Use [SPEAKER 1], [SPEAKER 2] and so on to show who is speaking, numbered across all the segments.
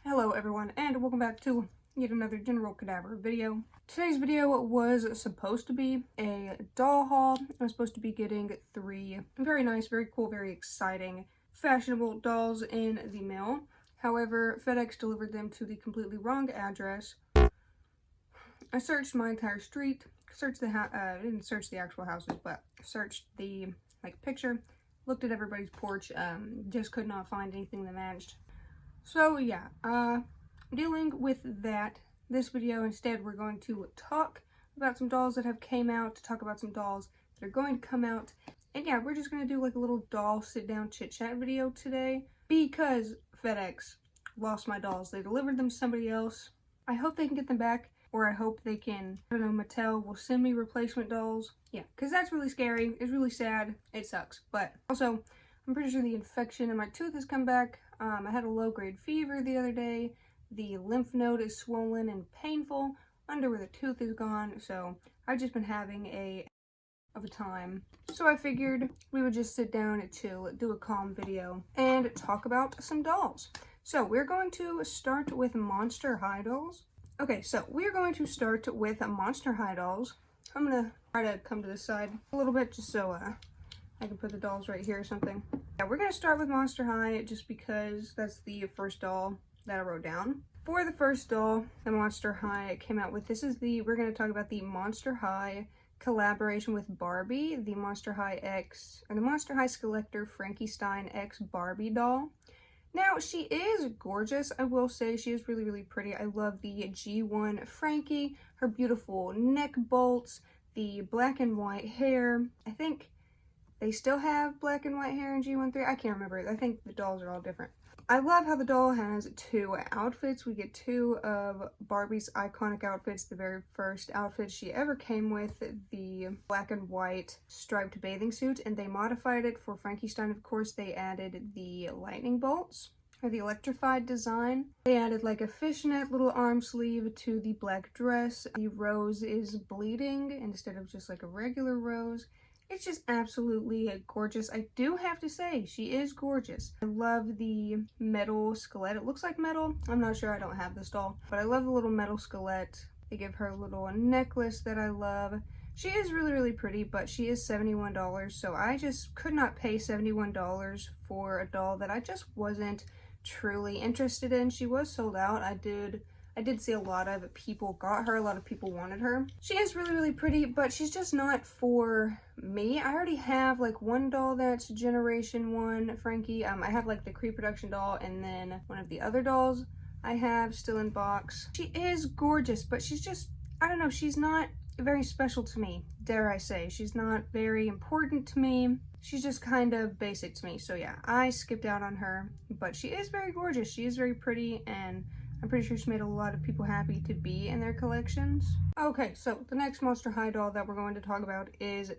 [SPEAKER 1] Hello everyone, and welcome back to yet another General Cadaver video. Today's video was supposed to be a doll haul. I was supposed to be getting 3 very nice, very cool, very exciting, fashionable dolls in the mail. However, FedEx delivered them to the completely wrong address. I searched my entire street, searched the I didn't search the actual houses, but searched the picture, looked at everybody's porch, just could not find anything that matched. So yeah, dealing with that this video. Instead, we're going to talk about some dolls that have came out, talk about some dolls that are going to come out, and yeah, we're just going to do like a little doll sit-down chit-chat video today because FedEx lost my dolls. They delivered them to somebody else. I hope they can get them back, or I hope they can, I don't know, Mattel will send me replacement dolls. Yeah, because that's really scary. It's really sad. It sucks. But also, I'm pretty sure the infection in my tooth has come back. I had a low-grade fever the other day. The lymph node is swollen and painful under where the tooth is gone, so I've just been having a time. So I figured we would just sit down to do a calm video and talk about some dolls. So we're going to start with MonsterHigh dolls. Okay, so we're going to start with MonsterHigh dolls. I'm gonna try to come to this side a little bit just so I can put the dolls right here or something. Yeah, we're gonna start with MonsterHigh just because that's the first doll that I wrote down. For the first doll that MonsterHigh came out with, we're gonna talk about the MonsterHigh collaboration with Barbie, the MonsterHigh Skeletor Frankenstein X Barbie doll. Now, she is gorgeous, I will say. She is really, really pretty. I love the G1 Frankie, her beautiful neck bolts, the black and white hair. I think they still have black and white hair in G1-3. I can't remember. I think the dolls are all different. I love how the doll has 2 outfits. We get 2 of Barbie's iconic outfits. The very first outfit she ever came with, the black and white striped bathing suit, and they modified it for Frankenstein. Of course, they added the lightning bolts, or the electrified design. They added like a fishnet little arm sleeve to the black dress. The rose is bleeding instead of just like a regular rose. It's just absolutely gorgeous. I do have to say, she is gorgeous. I love the metal skeleton. It looks like metal. I'm not sure, I don't have this doll. But I love the little metal skeleton. They give her a little necklace that I love. She is really, really pretty, but she is $71. So I just could not pay $71 for a doll that I just wasn't truly interested in. She was sold out. I did see a lot of people got her, a lot of people wanted her. She is really, really pretty, but she's just not for me. I already have like one doll that's Generation 1 Frankie. I have like the pre-production doll, and then one of the other dolls I have still in box. She is gorgeous, but she's just, I don't know, she's not very special to me, dare I say. She's not very important to me. She's just kind of basic to me. So yeah, I skipped out on her, but she is very gorgeous. She is very pretty, and I'm pretty sure she made a lot of people happy to be in their collections. Okay, so the next MonsterHigh doll that we're going to talk about is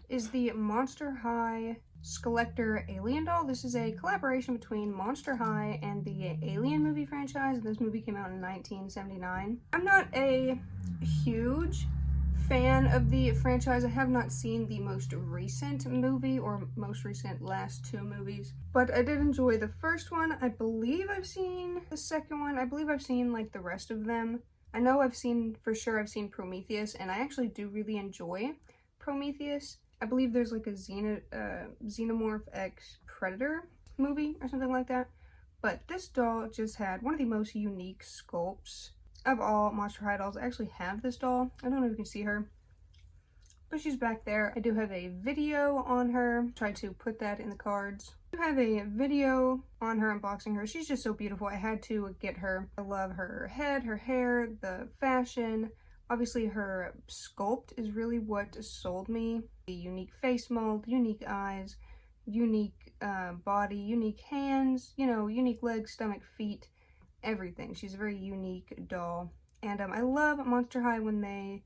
[SPEAKER 1] the MonsterHigh Skeletor Alien doll. This is a collaboration between MonsterHigh and the Alien movie franchise. This movie came out in 1979. I'm not a huge fan of the franchise. I have not seen the most recent movie or most recent last 2 movies, but I did enjoy the first one. I believe I've seen the second one. I believe I've seen like the rest of them. I know I've seen Prometheus, and I actually do really enjoy Prometheus. I believe there's like a Xenomorph X Predator movie or something like that, but this doll just had one of the most unique sculpts of all MonsterHigh dolls. I actually have this doll. I don't know if you can see her, but she's back there. I do have a video on her. Try to put that in the cards. I do have a video on her unboxing her. She's just so beautiful. I had to get her. I love her head, her hair, the fashion. Obviously, her sculpt is really what sold me. The unique face mold, unique eyes, unique body, unique hands, you know, unique legs, stomach, feet, everything. She's a very unique doll, and I love MonsterHigh when they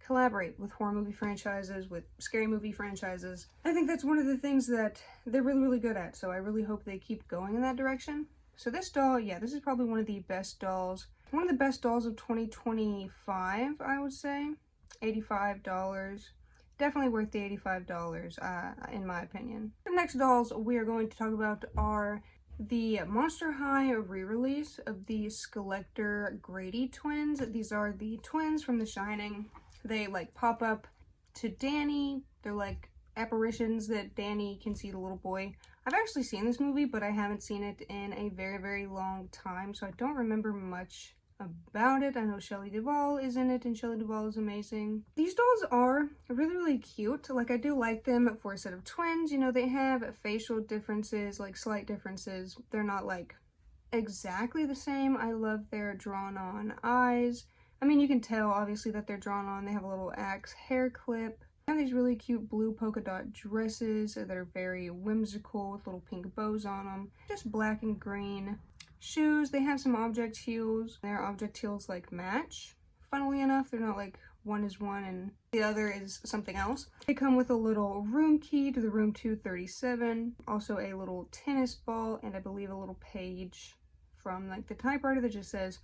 [SPEAKER 1] collaborate with horror movie franchises, with scary movie franchises. I think that's one of the things that they're really, really good at, so I really hope they keep going in that direction. So this doll, yeah, this is probably one of the best dolls. One of the best dolls of 2025, I would say. $85. Definitely worth the $85, in my opinion. The next dolls we are going to talk about are the MonsterHigh re-release of the Skeletor Grady twins. These are the twins from The Shining. They like pop up to Danny. They're like apparitions that Danny can see the little boy. I've actually seen this movie, but I haven't seen it in a very, very long time, so I don't remember much about it. I know Shelley Duvall is in it, and Shelley Duvall is amazing. These dolls are really, really cute. Like, I do like them for a set of twins. You know, they have facial differences, like slight differences. They're not like exactly the same. I love their drawn on eyes. I mean, you can tell obviously that they're drawn on. They have a little axe hair clip. They have these really cute blue polka dot dresses that are very whimsical with little pink bows on them. Just black and green. Shoes, they have some object heels. Their object heels like match. Funnily enough, they're not like one is one and the other is something else. They come with a little room key to the room 237. Also a little tennis ball and I believe a little page from like the typewriter that just says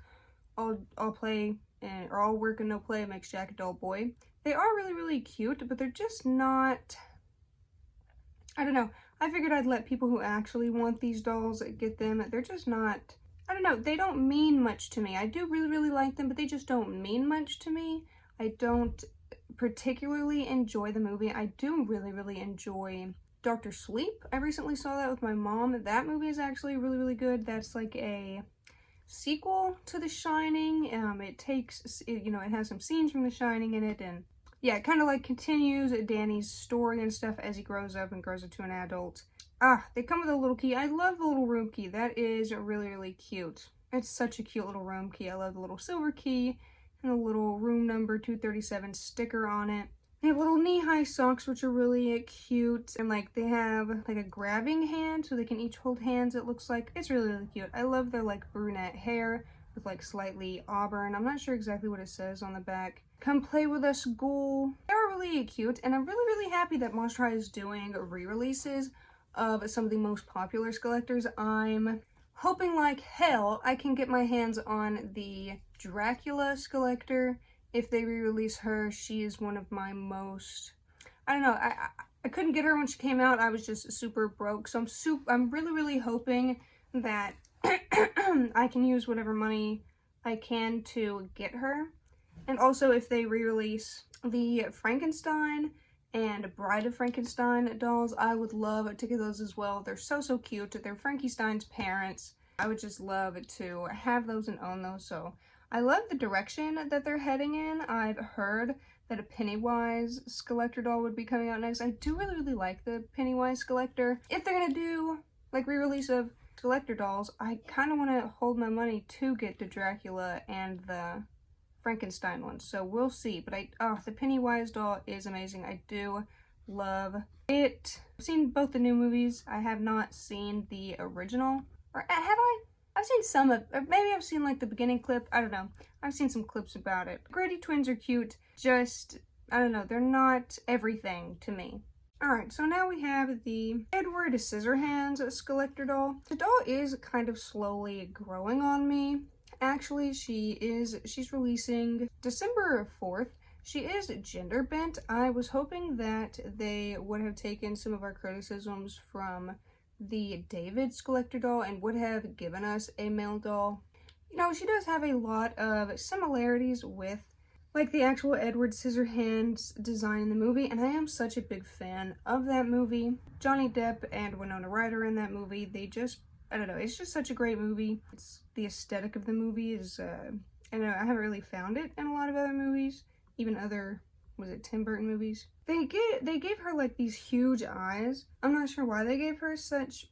[SPEAKER 1] all play and or all work and no play makes Jack a dull boy. They are really, really cute, but they're just not, I don't know. I figured I'd let people who actually want these dolls get them. They're just not, I don't know, they don't mean much to me. I do really, really like them, but they just don't mean much to me. I don't particularly enjoy the movie. I do really, really enjoy Dr. Sleep. I recently saw that with my mom. That movie is actually really, really good. That's like a sequel to The Shining. It takes, you know, it has some scenes from The Shining in it, and yeah, it kind of like continues Danny's story and stuff as he grows up and grows into an adult. They come with a little key. I love the little room key. That is really, really cute. It's such a cute little room key. I love the little silver key and the little room number 237 sticker on it. They have little knee-high socks, which are really cute. And like they have like a grabbing hand so they can each hold hands, it looks like. It's really, really cute. I love their like brunette hair with like slightly auburn. I'm not sure exactly what it says on the back. Come play with us, ghoul. They're really cute, and I'm really, really happy that MonsterHigh is doing re-releases of some of the most popular Skeletors. I'm hoping like hell I can get my hands on the Dracula Skeletor. If they re-release her, she is one of my most, I don't know, I couldn't get her when she came out. I was just super broke, so I'm really, really hoping that I can use whatever money I can to get her. And also, if they re-release the Frankenstein and Bride of Frankenstein dolls, I would love to get those as well. They're so, so cute. They're Frankenstein's parents. I would just love to have those and own those. So I love the direction that they're heading in. I've heard that a Pennywise Skeletor doll would be coming out next. I do really, really like the Pennywise Skeletor. If they're going to do like re-release of Skeletor dolls, I kind of want to hold my money to get the Dracula and the Frankenstein ones, so we'll see. But the Pennywise doll is amazing. I do love it. I've seen both the new movies. I have not seen the original, or have I? I've seen some of, or maybe I've seen like the beginning clip. I don't know. I've seen some clips about it. Grady twins are cute. Just, I don't know. They're not everything to me. Alright, so now we have the Edward Scissorhands Skeletor doll. The doll is kind of slowly growing on me. Actually, she's releasing December 4th. She is gender bent. I was hoping that they would have taken some of our criticisms from the David Skeletor doll and would have given us a male doll. You know, she does have a lot of similarities with like the actual Edward Scissorhands design in the movie, and I am such a big fan of that movie. Johnny Depp and Winona Ryder in that movie, they just, I don't know, it's just such a great movie. It's the aesthetic of the movie is, I don't know, I haven't really found it in a lot of other movies, even other, was it Tim Burton movies? They gave her like these huge eyes. I'm not sure why they gave her such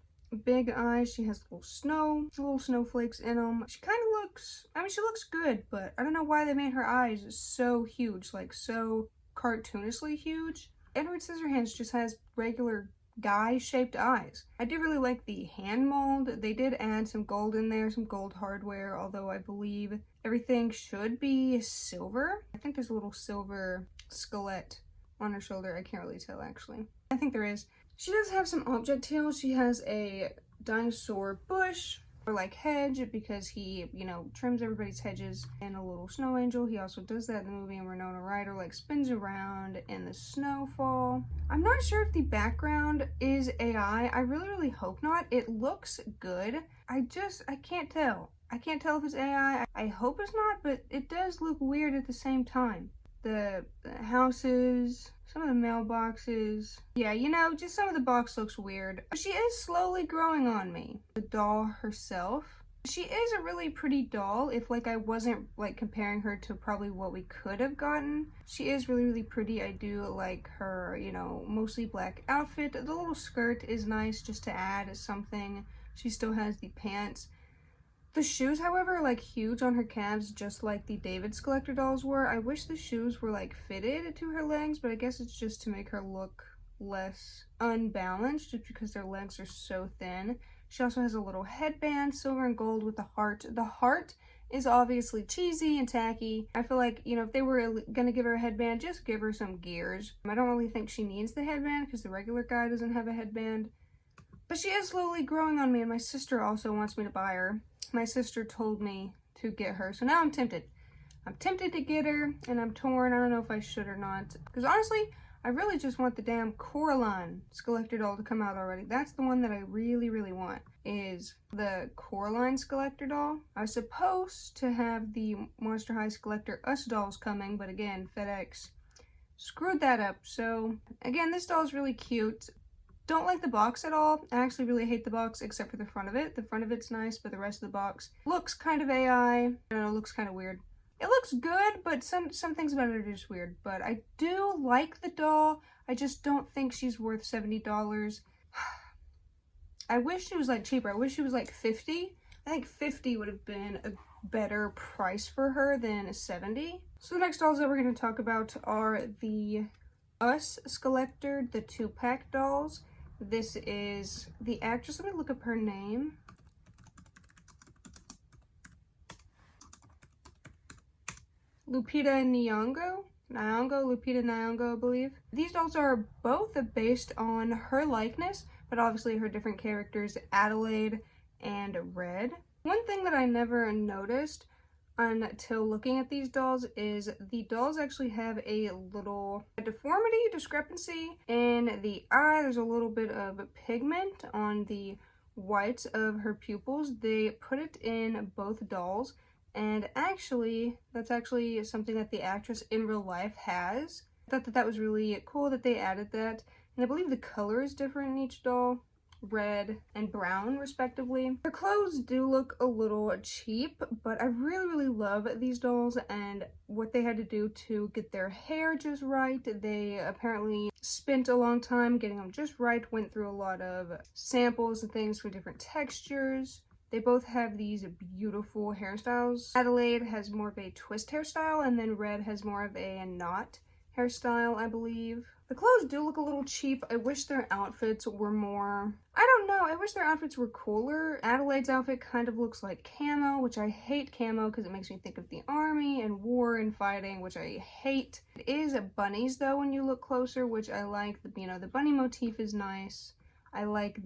[SPEAKER 1] big eyes. She has little snowflakes in them. She kind of looks, I mean, she looks good, but I don't know why they made her eyes so huge, like so cartoonishly huge. Edward Scissorhands just has regular guy-shaped eyes. I do really like the hand mold. They did add some gold in there, some gold hardware, although I believe everything should be silver. I think there's a little silver skeleton on her shoulder. I can't really tell, actually. I think there is. She does have some object heels. She has a dinosaur bush or like hedge because he, you know, trims everybody's hedges, and a little snow angel. He also does that in the movie, and Winona Ryder like spins around in the snowfall. I'm not sure if the background is AI. I really hope not. It looks good. I can't tell. I can't tell if it's AI. I hope it's not, but it does look weird at the same time. The houses, some of the mailboxes. Yeah, you know, just some of the box looks weird. She is slowly growing on me. The doll herself. She is a really pretty doll if like I wasn't like comparing her to probably what we could have gotten. She is really pretty. I do like her, you know, mostly black outfit. The little skirt is nice just to add something. She still has the pants. The shoes, however, are like huge on her calves, just like the David's collector dolls were. I wish the shoes were like fitted to her legs, but I guess it's just to make her look less unbalanced, just because their legs are so thin. She also has a little headband, silver and gold with the heart. The heart is obviously cheesy and tacky. I feel like, you know, if they were gonna give her a headband, just give her some gears. I don't really think she needs the headband because the regular guy doesn't have a headband. But she is slowly growing on me, and my sister also wants me to buy her. My sister told me to get her, so now I'm tempted. I'm tempted to get her, and I'm torn. I don't know if I should or not. Because honestly, I really just want the damn Coraline Collector doll to come out already. That's the one that I really want, is the Coraline Collector doll. I was supposed to have the MonsterHigh Collector Us dolls coming, but again, FedEx screwed that up. So again, this doll is really cute. Don't like the box at all. I actually really hate the box except for the front of it. The front of it's nice, but the rest of the box looks kind of AI. I don't know, looks kind of weird. It looks good, but some things about it are just weird. But I do like the doll. I just don't think she's worth $70. I wish she was like cheaper. I wish she was like $50. I think $50 would have been a better price for her than $70. So the next dolls that we're going to talk about are the Us Collector, the 2-pack dolls. This is the actress. Let me look up her name. Lupita Nyong'o, Lupita Nyong'o, I believe. These dolls are both based on her likeness, but obviously her different characters, Adelaide and Red. One thing that I never noticed until looking at these dolls is the dolls actually have a little deformity, discrepancy in the eye. There's a little bit of pigment on the whites of her pupils. They put it in both dolls, and actually that's actually something that the actress in real life has. I thought that was really cool that they added that, and I believe the color is different in each doll. Red and brown respectively. Their clothes do look a little cheap, but I really love these dolls and what they had to do to get their hair just right. They apparently spent a long time getting them just right, went through a lot of samples and things for different textures. They both have these beautiful hairstyles. Adelaide has more of a twist hairstyle, and then Red has more of a knot hairstyle, I believe. The clothes do look a little cheap. I wish their outfits were more, I don't know, I wish their outfits were cooler. Adelaide's outfit kind of looks like camo, which I hate camo because it makes me think of the army and war and fighting, which I hate. It is bunnies though when you look closer, which I like. You know, the bunny motif is nice. I like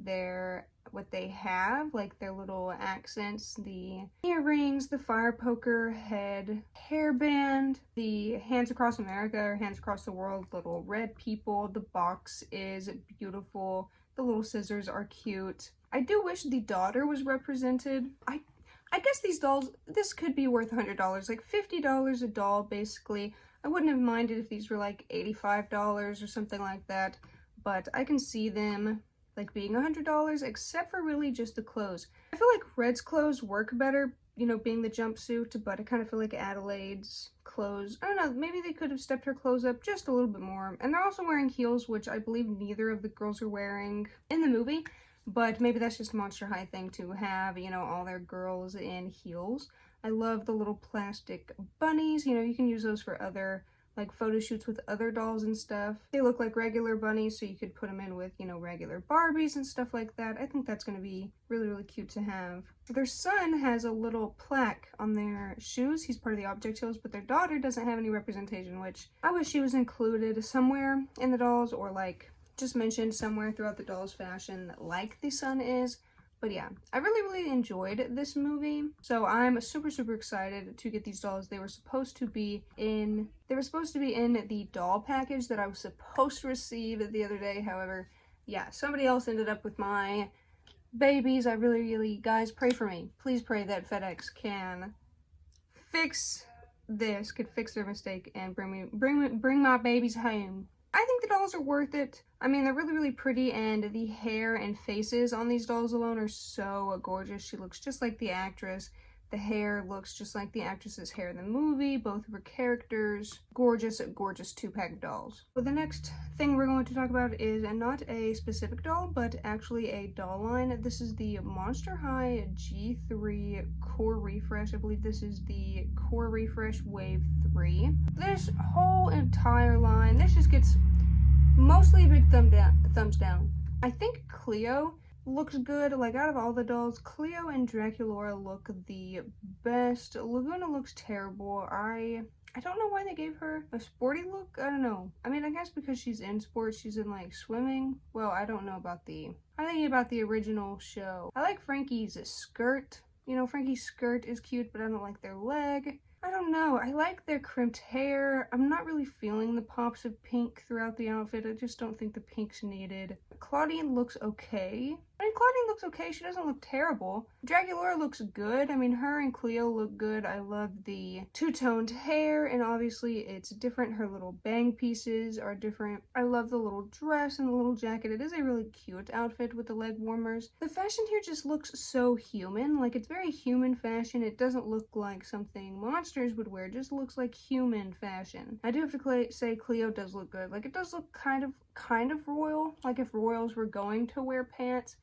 [SPEAKER 1] what they have, like their little accents, the earrings, the fire poker head, hairband, the hands across America or hands across the world, little red people. The box is beautiful. The little scissors are cute. I do wish the daughter was represented. I guess these dolls, this could be worth $100, like $50 a doll basically. I wouldn't have minded if these were like $85 or something like that, but I can see them like being $100, except for really just the clothes. I feel like Red's clothes work better, you know, being the jumpsuit, but I kind of feel like Adelaide's clothes, I don't know, maybe they could have stepped her clothes up just a little bit more. And they're also wearing heels, which I believe neither of the girls are wearing in the movie, but maybe that's just a MonsterHigh thing to have, you know, all their girls in heels. I love the little plastic bunnies, you know, you can use those for other like photo shoots with other dolls and stuff. They look like regular bunnies, so you could put them in with, you know, regular Barbies and stuff like that. I think that's going to be really cute to have. Their son has a little plaque on their shoes. He's part of the Object Heels, but their daughter doesn't have any representation, which I wish she was included somewhere in the dolls, or like just mentioned somewhere throughout the dolls fashion like the son is. But yeah, I really enjoyed this movie. So I'm super excited to get these dolls. They were supposed to be in the doll package that I was supposed to receive the other day. However, yeah, somebody else ended up with my babies. I really, guys, pray for me. Please pray that FedEx can fix this, could fix their mistake and bring my babies home. I think the dolls are worth it. I mean, they're really pretty, and the hair and faces on these dolls alone are so gorgeous. She looks just like the actress. The hair looks just like the actress's hair in the movie. Both of her characters. Gorgeous 2-pack of dolls. Well, the next thing we're going to talk about is not a specific doll, but actually a doll line. This is the MonsterHigh G3 Core Refresh. I believe this is the Core Refresh Wave 3. This whole entire line, this just gets mostly a big thumbs down. I think Cleo looks good. Like, out of all the dolls, Cleo and Draculaura look the best. Laguna looks terrible. I don't know why they gave her a sporty look. I don't know. I mean, I guess because she's in sports, she's in like swimming. Well, I don't know about I'm thinking about the original show. I like Frankie's skirt. You know, Frankie's skirt is cute, but I don't like their leg. I don't know. I like their crimped hair. I'm not really feeling the pops of pink throughout the outfit. I just don't think the pink's needed. Claudine looks okay. I mean, Claudine looks okay. She doesn't look terrible. Draculaura looks good. I mean, her and Cleo look good. I love the two-toned hair, and obviously it's different. Her little bang pieces are different. I love the little dress and the little jacket. It is a really cute outfit with the leg warmers. The fashion here just looks so human. Like, it's very human fashion. It doesn't look like something monsters would wear. It just looks like human fashion. I do have to say Cleo does look good. Like, it does look kind of royal. Like, if royals were going to wear pants.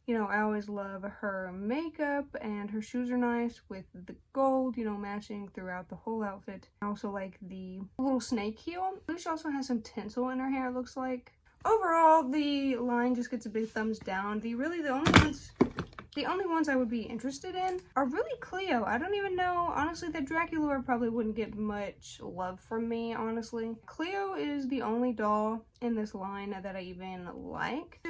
[SPEAKER 1] You know, I always love her makeup, and her shoes are nice with the gold, you know, matching throughout the whole outfit. I also like the little snake heel. I believe she also has some tinsel in her hair, it looks like. Overall, the line just gets a big thumbs down. The only ones I would be interested in are really Cleo. I don't even know, honestly, that Draculaura probably wouldn't get much love from me, honestly. Cleo is the only doll in this line that I even like.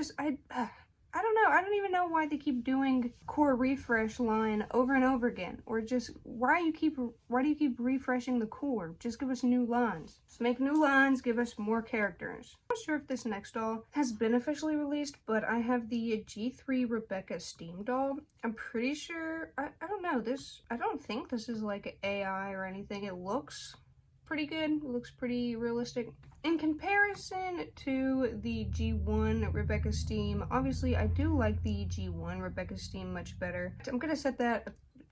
[SPEAKER 1] I don't know. I don't even know why they keep doing Core Refresh line over and over again. Or just, why do you keep refreshing the core? Just give us new lines. Just make new lines, give us more characters. I'm not sure if this next doll has been officially released, but I have the G3 Rebecca Steam doll. I'm pretty sure, I don't know, I don't think this is like AI or anything. It looks pretty good. It looks pretty realistic. In comparison to the G1 Rebecca Steam, obviously I do like the G1 Rebecca Steam much better. I'm gonna set that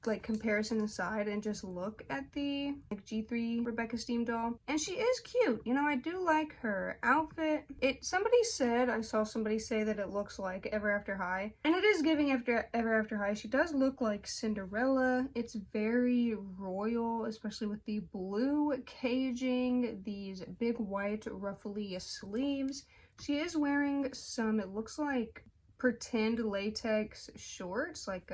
[SPEAKER 1] like comparison aside and just look at the G3 Rebecca Steam doll. And she is cute. You know, I do like her outfit. I saw somebody say that it looks like Ever After High. And it is giving Ever After High. She does look like Cinderella. It's very royal, especially with the blue caging, these big white ruffly sleeves. She is wearing some, it looks like pretend latex shorts, like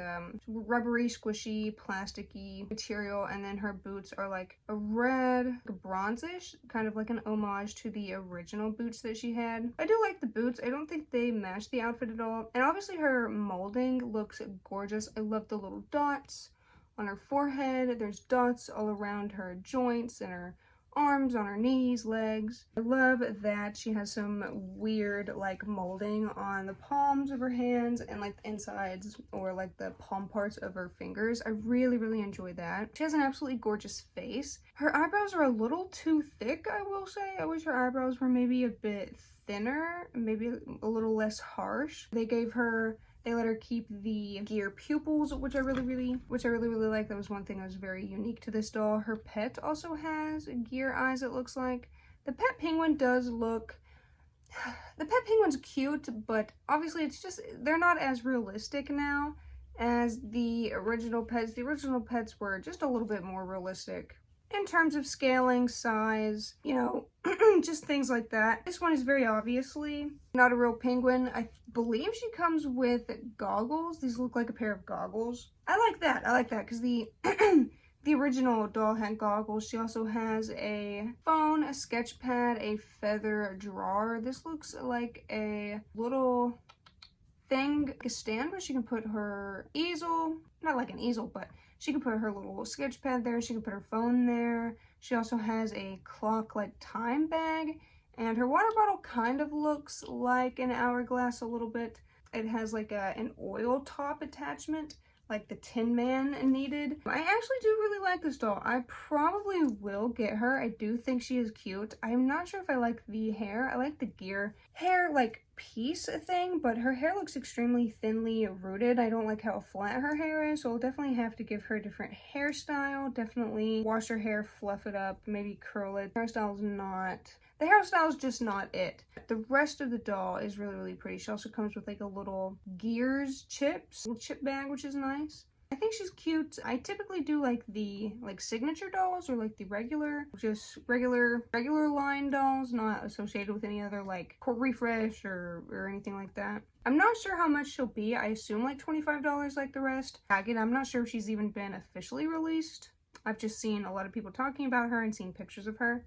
[SPEAKER 1] rubbery, squishy, plasticky material, and then her boots are like a red, bronzish, kind of like an homage to the original boots that she had. I do like the boots. I don't think they match the outfit at all, and obviously her molding looks gorgeous. I love the little dots on her forehead. There's dots all around her joints and her arms, on her knees, legs. I love that she has some weird like molding on the palms of her hands and like the insides or like the palm parts of her fingers. I really enjoy that. She has an absolutely gorgeous face. Her eyebrows are a little too thick, I will say. I wish her eyebrows were maybe a bit thinner, maybe a little less harsh. They let her keep the gear pupils, which I really like. That was one thing that was very unique to this doll. Her pet also has gear eyes, it looks like. The pet penguin does look... The pet penguin's cute, but obviously it's just... They're not as realistic now as the original pets. The original pets were just a little bit more realistic in terms of scaling, size, you know, just things like that. This one is very obviously not a real penguin. I believe she comes with goggles. These look like a pair of goggles. I like that because the the original doll had goggles. She also has a phone, a sketch pad, a feather drawer. This looks like a little thing, like a stand where she can put her easel, not like an easel, but she can put her little sketch pad there. She can put her phone there. She also has a clock like time bag, and her water bottle kind of looks like an hourglass a little bit. It has like an oil top attachment, like the Tin Man needed. I actually do really like this doll. I probably will get her. I do think she is cute. I'm not sure if I like the hair. I like the gear hair like piece thing, but her hair looks extremely thinly rooted. I don't like how flat her hair is, so I'll definitely have to give her a different hairstyle. Definitely wash her hair, fluff it up, maybe curl it. The hairstyle is just not it. The rest of the doll is really, really pretty. She also comes with like a little Gears little chip bag, which is nice. I think she's cute. I typically do like the signature dolls or like the regular line dolls, not associated with any other like Court Refresh or anything like that. I'm not sure how much she'll be. I assume like $25 like the rest. Again, I'm not sure if she's even been officially released. I've just seen a lot of people talking about her and seen pictures of her.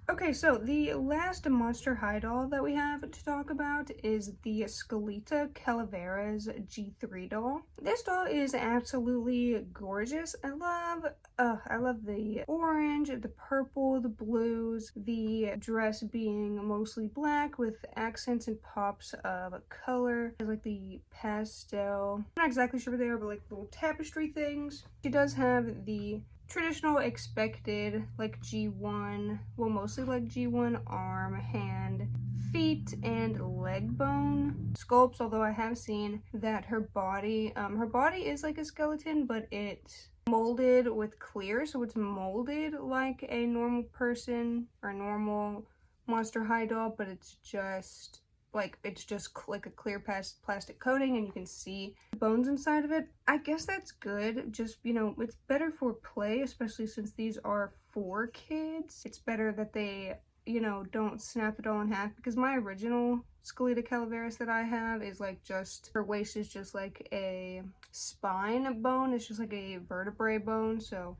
[SPEAKER 1] Okay, so the last MonsterHigh doll that we have to talk about is the Calavera's G3 doll. This doll is absolutely gorgeous. I love the orange, the purple, the blues, the dress being mostly black with accents and pops of color. There's like the pastel, I'm not exactly sure what they are, but like little tapestry things. She does have the traditional expected like G1, well mostly like G1 arm, hand, feet, and leg bone sculpts, although I have seen that her body is like a skeleton, but it's molded with clear, so it's molded like a normal person or a normal MonsterHigh doll, but it's just like a clear plastic coating and you can see the bones inside of it. I guess that's good. Just, you know, it's better for play, especially since these are for kids. It's better that they, you know, don't snap the doll in half, because my original Calaveras that I have is like just, her waist is just like a spine bone. It's just like a vertebrae bone. So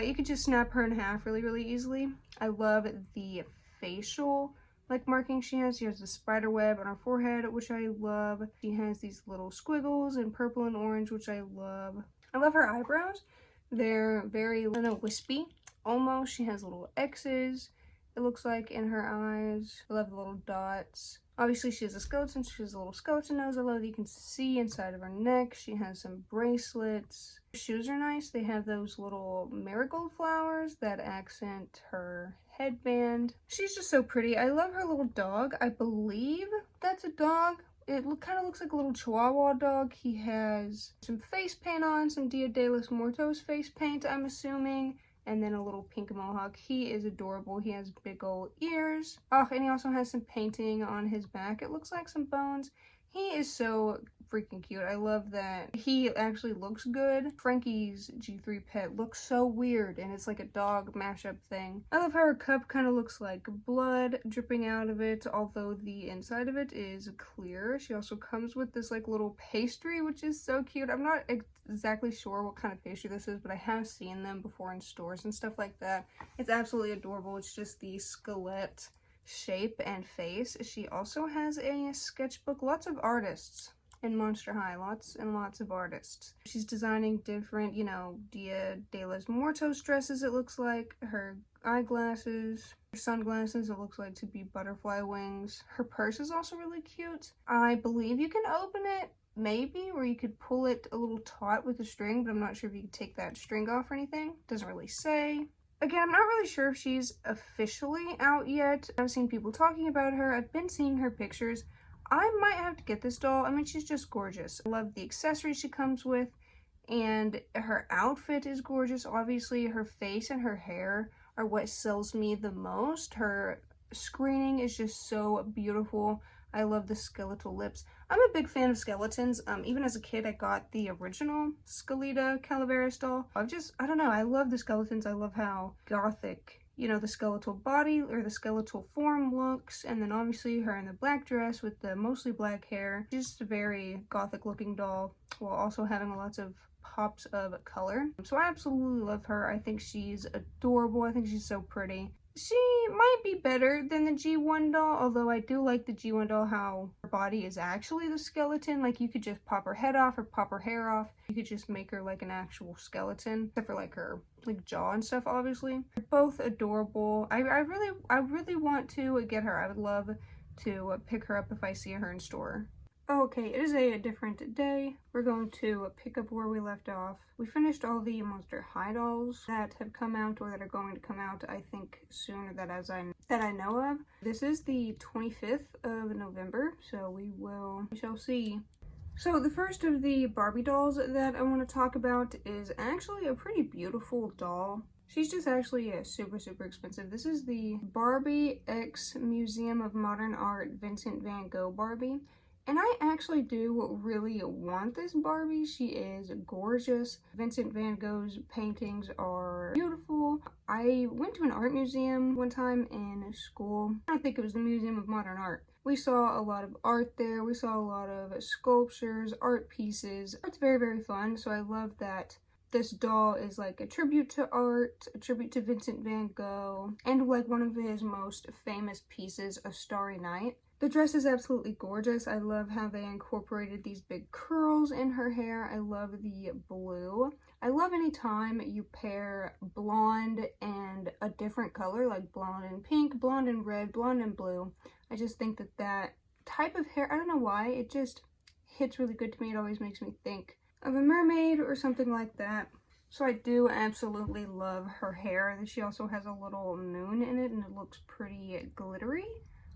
[SPEAKER 1] you could just snap her in half really, really easily. I love the facial like marking she has. She has the spider web on her forehead, which I love. She has these little squiggles in purple and orange, which I love. I love her eyebrows. They're very, I don't know, wispy almost. She has little X's, it looks like, in her eyes. I love the little dots. Obviously she has a skeleton. She has a little skeleton nose. I love that you can see inside of her neck. She has some bracelets. Her shoes are nice. They have those little marigold flowers that accent her headband. She's just so pretty. I love her little dog. I believe that's a dog. It kind of looks like a little Chihuahua dog. He has some face paint on, some Dia de los Muertos face paint, I'm assuming, and then a little pink mohawk. He is adorable. He has big old ears. Oh, and he also has some painting on his back. It looks like some bones. He is so freaking cute. I love that he actually looks good. Frankie's G3 pet looks so weird, and it's like a dog mashup thing. I love how her cup kind of looks like blood dripping out of it, although the inside of it is clear. She also comes with this like little pastry, which is so cute. I'm not exactly sure what kind of pastry this is, but I have seen them before in stores and stuff like that. It's absolutely adorable. It's just the skeleton shape and face. She also has a sketchbook. Lots of artists in MonsterHigh, lots and lots of artists. She's designing different, you know, Dia de los Muertos dresses, it looks like. Her eyeglasses, her sunglasses, it looks like to be butterfly wings. Her purse is also really cute. I believe you can open it, maybe, or you could pull it a little taut with a string, but I'm not sure if you could take that string off or anything. Doesn't really say. Again, I'm not really sure if she's officially out yet. I've seen people talking about her. I've been seeing her pictures. I might have to get this doll. I mean, she's just gorgeous. I love the accessories she comes with, and her outfit is gorgeous. Obviously, her face and her hair are what sells me the most. Her screening is just so beautiful. I love the skeletal lips. I'm a big fan of skeletons. Even as a kid, I got the original Calaveras doll. I don't know, I love the skeletons. I love how gothic, you know, the skeletal body or the skeletal form looks. And then obviously her in the black dress with the mostly black hair. Just a very gothic looking doll while also having lots of pops of color. So I absolutely love her. I think she's adorable. I think she's so pretty. She might be better than the G1 doll, although I do like the G1 doll how her body is actually the skeleton. Like, you could just pop her head off or pop her hair off. You could just make her like an actual skeleton, except for like her like jaw and stuff, obviously. They're both adorable. I really want to get her. I would love to pick her up if I see her in store. Okay, it is a different day. We're going to pick up where we left off. We finished all the MonsterHigh dolls that have come out or that are going to come out, I think, sooner that I know of. This is the 25th of November, so we shall see. So the first of the Barbie dolls that I want to talk about is actually a pretty beautiful doll. She's just actually super expensive. This is the Barbie X Museum of Modern Art Vincent van Gogh Barbie. And I actually do really want this Barbie. She is gorgeous. Vincent van Gogh's paintings are beautiful. I went to an art museum one time in school. I think it was the Museum of Modern Art. We saw a lot of art there. We saw a lot of sculptures, art pieces. It's very fun. So I love that this doll is like a tribute to art, a tribute to Vincent van Gogh, and like one of his most famous pieces, A Starry Night. The dress is absolutely gorgeous. I love how they incorporated these big curls in her hair. I love the blue. I love any time you pair blonde and a different color, like blonde and pink, blonde and red, blonde and blue. I just think that that type of hair, I don't know why, it just hits really good to me. It always makes me think of a mermaid or something like that. So I do absolutely love her hair. She also has a little moon in it and it looks pretty glittery.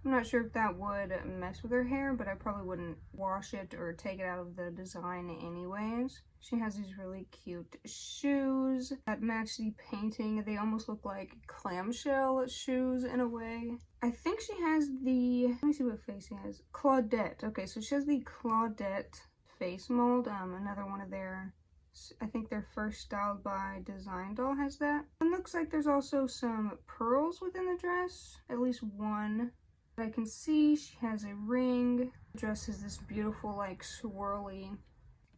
[SPEAKER 1] I'm not sure if that would mess with her hair, but I probably wouldn't wash it or take it out of the design anyways. She has these really cute shoes that match the painting. They almost look like clamshell shoes in a way. I think she has the, let me see what face she has. Claudette. Okay, so she has the Claudette face mold. Another one of their, I think their first Styled by Design doll has that. It looks like there's also some pearls within the dress, at least one. I can see she has a ring. The dress has this beautiful like swirly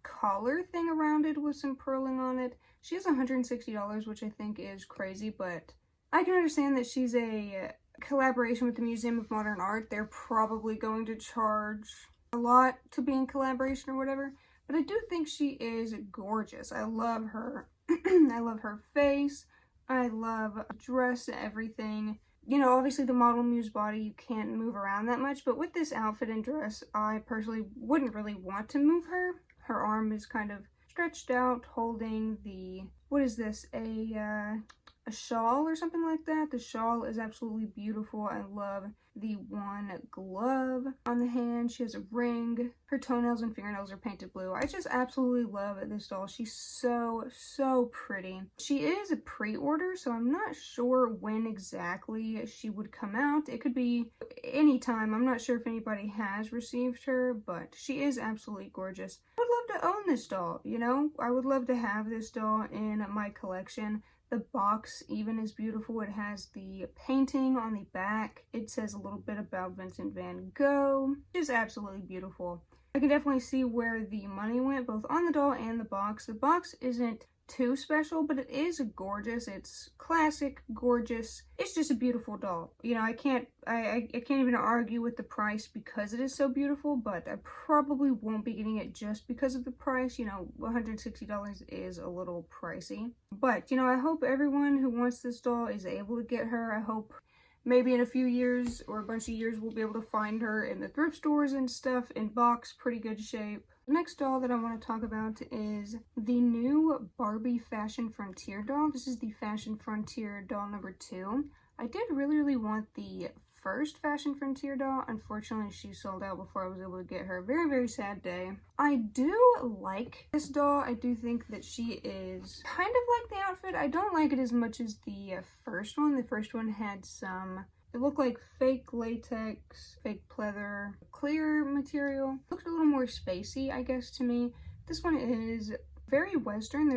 [SPEAKER 1] collar thing around it with some purling on it. She has $160, which I think is crazy, but I can understand that she's a collaboration with the Museum of Modern Art. They're probably going to charge a lot to be in collaboration or whatever, but I do think she is gorgeous. I love her. I love her face. I love the dress, everything. You know, obviously the model Muse body, you can't move around that much, but with this outfit and dress, I personally wouldn't really want to move her. Her arm is kind of stretched out, holding the, what is this, a shawl or something like that. The shawl is absolutely beautiful. I love the one glove on the hand. She has a ring. Her toenails and fingernails are painted blue. I just absolutely love this doll. She's so pretty. She is a pre-order, so I'm not sure when exactly she would come out. It could be anytime. I'm not sure if anybody has received her, but she is absolutely gorgeous. I would love to own this doll, you know? I would love to have this doll in my collection. The box even is beautiful. It has the painting on the back. It says a little bit about Vincent van Gogh. It is absolutely beautiful. I can definitely see where the money went, both on the doll and the box. The box isn't too special, but it is gorgeous. It's classic, gorgeous. It's just a beautiful doll. You know, I can't even argue with the price because it is so beautiful, but I probably won't be getting it just because of the price. You know, $160 is a little pricey. But, you know, I hope everyone who wants this doll is able to get her. I hope maybe in a few years or a bunch of years we'll be able to find her in the thrift stores and stuff in box, pretty good shape. The next doll that I want to talk about is the new Barbie Fashion Frontier doll. This is the Fashion Frontier doll number 2. I did really want the first Fashion Frontier doll. Unfortunately, she sold out before I was able to get her. Very sad day. I do like this doll. I do think that she is kind of like the outfit. I don't like it as much as the first one. The first one had some, it looked like fake latex, fake pleather, clear material. It looked a little more spacey, I guess, to me. This one is very Western.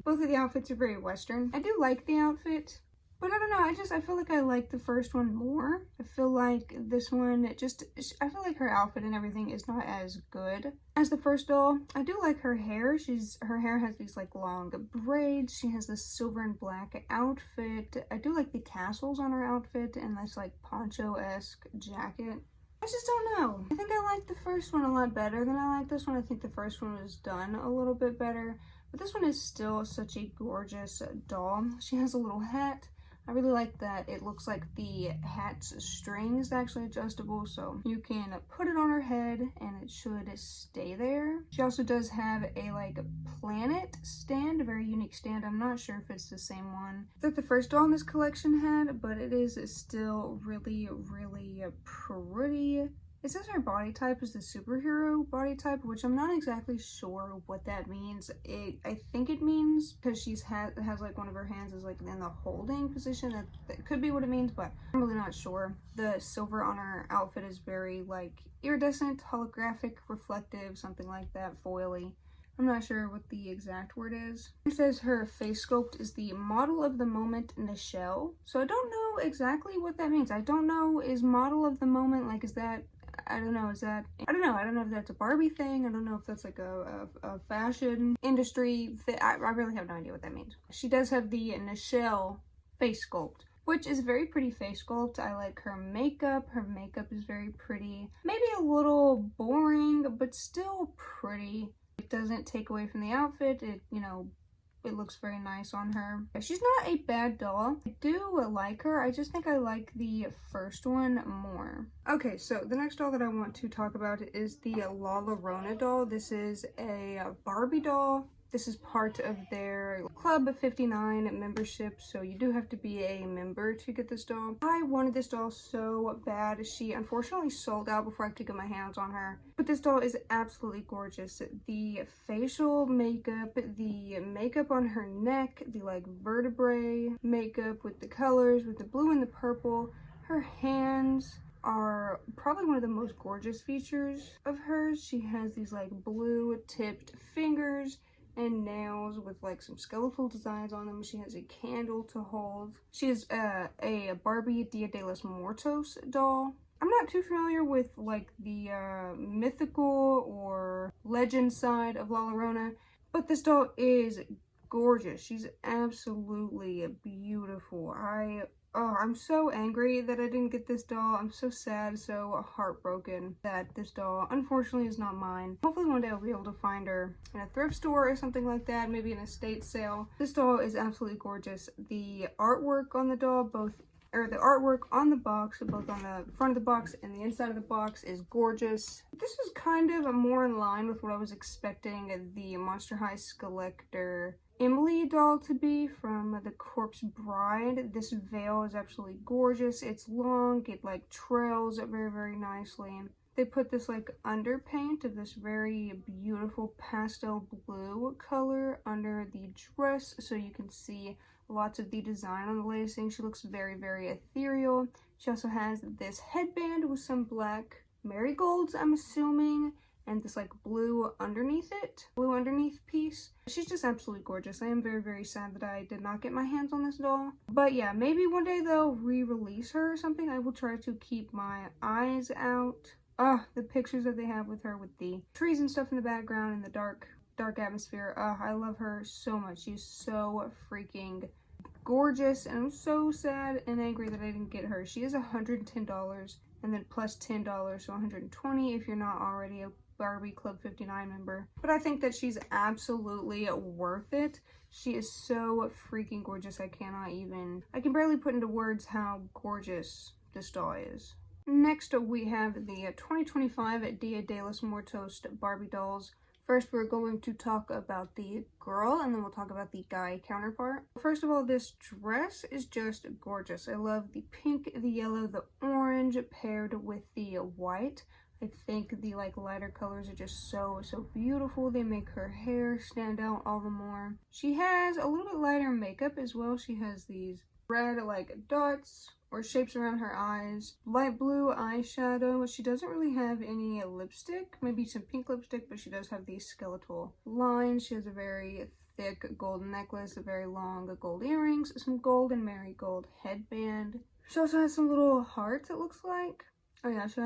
[SPEAKER 1] Both of the outfits are very Western. I do like the outfit, But I don't know, I feel like I like the first one more. I feel like this one I feel like her outfit and everything is not as good as the first doll. I do like her hair. Her hair has these like long braids. She has this silver and black outfit. I do like the tassels on her outfit and this like poncho-esque jacket. I just don't know. I think I like the first one a lot better than I like this one. I think the first one was done a little bit better, but this one is still such a gorgeous doll. She has a little hat. I really like that it looks like the hat's string is actually adjustable, so you can put it on her head and it should stay there. She also does have a like planet stand, a very unique stand. I'm not sure if it's the same one that the first doll in this collection had, but it is still really, really pretty. It says her body type is the superhero body type, which I'm not exactly sure what that means. I think it means because has like one of her hands is like in the holding position. That could be what it means, but I'm really not sure. The silver on her outfit is very like iridescent, holographic, reflective, something like that, foily. I'm not sure what the exact word is. It says her face sculpt is the model of the moment in the shell. So I don't know exactly what that means. I don't know, is model of the moment, like, is that, I don't know, I don't know if that's a Barbie thing. I don't know if that's like a fashion industry thing. I really have no idea what that means. She does have the Nichelle face sculpt, which is a very pretty face sculpt. I like her makeup. Her makeup is very pretty. Maybe a little boring, but still pretty. It doesn't take away from the outfit. It looks very nice on her. She's not a bad doll. I do like her. I just think I like the first one more. Okay, so the next doll that I want to talk about is the La Llorona doll. This is a Barbie doll. This is part of their Club 59 membership, so you do have to be a member to get this doll. I wanted this doll so bad. She unfortunately sold out before I could get my hands on her. But this doll is absolutely gorgeous. The facial makeup, the makeup on her neck, the like vertebrae makeup with the colors, with the blue and the purple. Her hands are probably one of the most gorgeous features of hers. She has these like blue tipped fingers and nails with like some skeletal designs on them. She has a candle to hold. She is a Barbie Dia de los Muertos doll. I'm not too familiar with like the mythical or legend side of La Llorona, but this doll is gorgeous. She's absolutely beautiful. I'm so angry that I didn't get this doll. I'm so sad, so heartbroken that this doll unfortunately is not mine. Hopefully one day I'll be able to find her in a thrift store or something like that, maybe an estate sale. This doll is absolutely gorgeous. The artwork on the doll, the artwork on the box, both on the front of the box and the inside of the box, is gorgeous. This is kind of more in line with what I was expecting the MonsterHigh Skeletor Emily doll to be from the Corpse Bride. This veil is absolutely gorgeous. It's long, it like trails very, very nicely. They put this like underpaint of this very beautiful pastel blue color under the dress so you can see lots of the design on the lacing. She looks very, very ethereal. She also has this headband with some black marigolds, I'm assuming, and this like blue underneath piece. She's just absolutely gorgeous. I am very, very sad that I did not get my hands on this doll. But yeah, maybe one day they'll re-release her or something. I will try to keep my eyes out. The pictures that they have with her with the trees and stuff in the background and the dark atmosphere. I love her so much. She's so freaking gorgeous, and I'm so sad and angry that I didn't get her. She is $110 and then plus $10, so $120 if you're not already a Barbie Club 59 member. But I think that she's absolutely worth it. She is so freaking gorgeous. I can barely put into words how gorgeous this doll is. Next, we have the 2025 Dia de los Muertos Barbie dolls. First, we're going to talk about the girl, and then we'll talk about the guy counterpart. First of all, this dress is just gorgeous. I love the pink, the yellow, the orange paired with the white. I think the like lighter colors are just so beautiful. They make her hair stand out all the more. She has a little bit lighter makeup as well. She has these red like dots or shapes around her eyes, light blue eyeshadow. She doesn't really have any lipstick, maybe some pink lipstick, but she does have these skeletal lines. She has a very thick gold necklace, a very long gold earrings, some gold and marigold headband. She also has some little hearts, it looks like. Oh yeah, she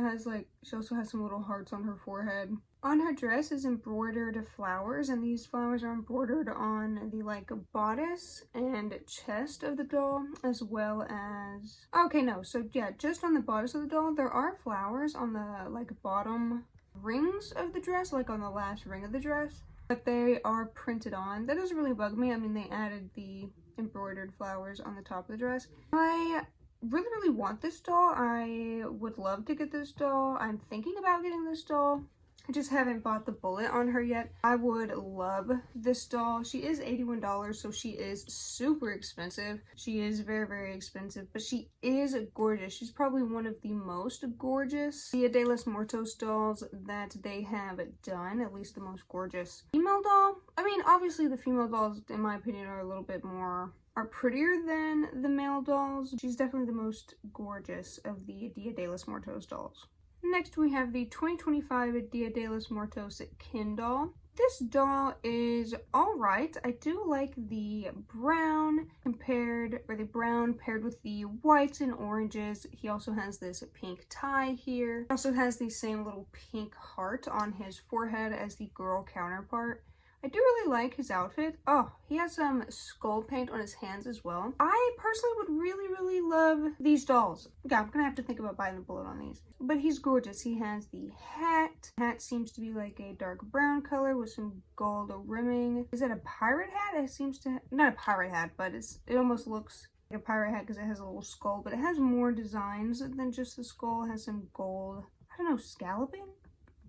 [SPEAKER 1] also has some little hearts on her forehead. On her dress is embroidered flowers, and these flowers are embroidered on the like bodice and chest of the doll, as well as, okay, no, so yeah, just on the bodice of the doll there are flowers on the like bottom rings of the dress, like on the last ring of the dress, but they are printed on. That doesn't really bug me. I mean, they added the embroidered flowers on the top of the dress. I really want this doll. I would love to get this doll. I'm thinking about getting this doll. I just haven't bought the bullet on her yet. I would love this doll. She is $81, so she is super expensive. She is very expensive, but she is gorgeous. She's probably one of the most gorgeous Dia de los Muertos dolls that they have done, at least the most gorgeous female doll. I mean, obviously the female dolls, in my opinion, are a little bit more prettier than the male dolls. She's definitely the most gorgeous of the Dia de los Muertos dolls. Next, we have the 2025 Dia de los Muertos Ken doll. This doll is alright. I do like the brown paired with the whites and oranges. He also has this pink tie here. He also has the same little pink heart on his forehead as the girl counterpart. I do really like his outfit. Oh, he has some skull paint on his hands as well. I personally would really love these dolls. Yeah, I'm gonna have to think about buying the bullet on these. But he's gorgeous. He has the hat. The hat seems to be like a dark brown color with some gold rimming. Is it a pirate hat? It seems to, not a pirate hat, but it almost looks like a pirate hat because it has a little skull, but it has more designs than just the skull. It has some gold, I don't know, scalloping?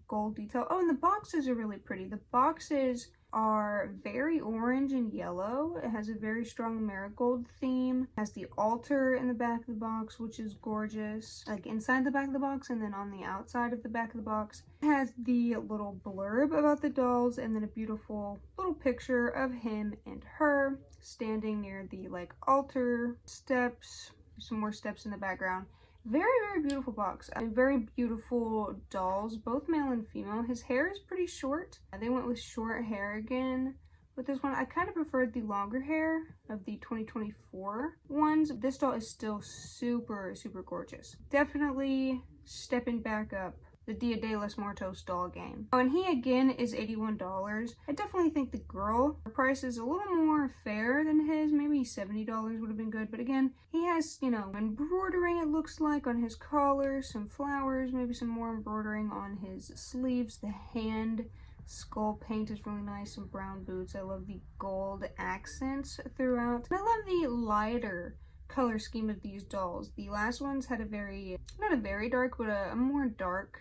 [SPEAKER 1] Gold detail. Oh, and the boxes are really pretty. The boxes are very orange and yellow. It has a very strong marigold theme. It has the altar in the back of the box, which is gorgeous, like inside the back of the box, and then on the outside of the back of the box it has the little blurb about the dolls, and then a beautiful little picture of him and her standing near the like altar steps. Some more steps in the background. Very beautiful box. Very beautiful dolls, both male and female. His hair is pretty short. They went with short hair again with this one. I kind of preferred the longer hair of the 2024 ones. This doll is still super gorgeous. Definitely stepping back up the Dia de los Muertos doll game. Oh, and he again is $81. I definitely think the girl price is a little more fair than his. Maybe $70 would have been good, but again, he has, you know, embroidering, it looks like, on his collar, some flowers, maybe some more embroidering on his sleeves. The hand skull paint is really nice, some brown boots. I love the gold accents throughout. And I love the lighter color scheme of these dolls. The last ones had a very, not a very dark, but a more dark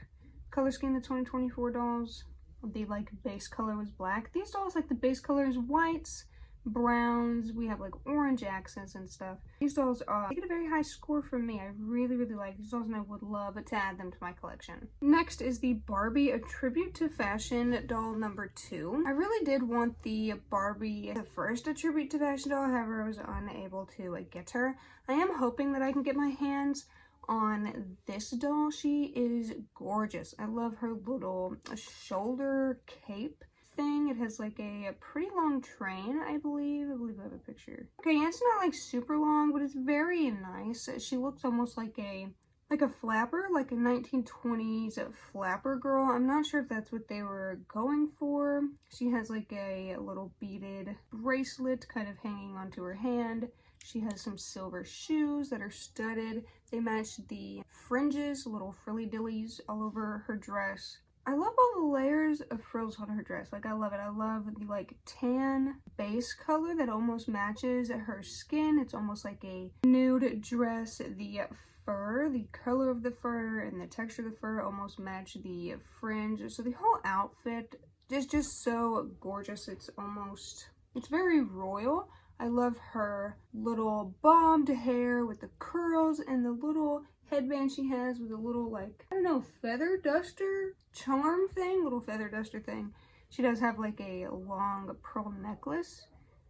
[SPEAKER 1] color scheme. The 2024 dolls, the like base color was black. These dolls, like the base color is whites, browns, we have like orange accents and stuff. These dolls they get a very high score from me. I really like these dolls and I would love to add them to my collection. Next is the Barbie A Tribute to Fashion doll number 2. I really did want the Barbie, the first A Tribute to Fashion doll, however I was unable to get her. I am hoping that I can get my hands on this doll. She is gorgeous. I love her little shoulder cape thing. It has like a pretty long train, I believe. I believe I have a picture. Okay, it's not like super long, but it's very nice. She looks almost like a flapper, like a 1920s flapper girl. I'm not sure if that's what they were going for. She has like a little beaded bracelet kind of hanging onto her hand. She has some silver shoes that are studded. They match the fringes, little frilly-dillies all over her dress. I love all the layers of frills on her dress. Like, I love it. I love the like tan base color that almost matches her skin. It's almost like a nude dress. The fur, the color of the fur and the texture of the fur almost match the fringe. So the whole outfit is just so gorgeous. It's very royal. I love her little bobbed hair with the curls and the little headband she has with a little, like, I don't know, feather duster charm thing, little feather duster thing. She does have like a long pearl necklace,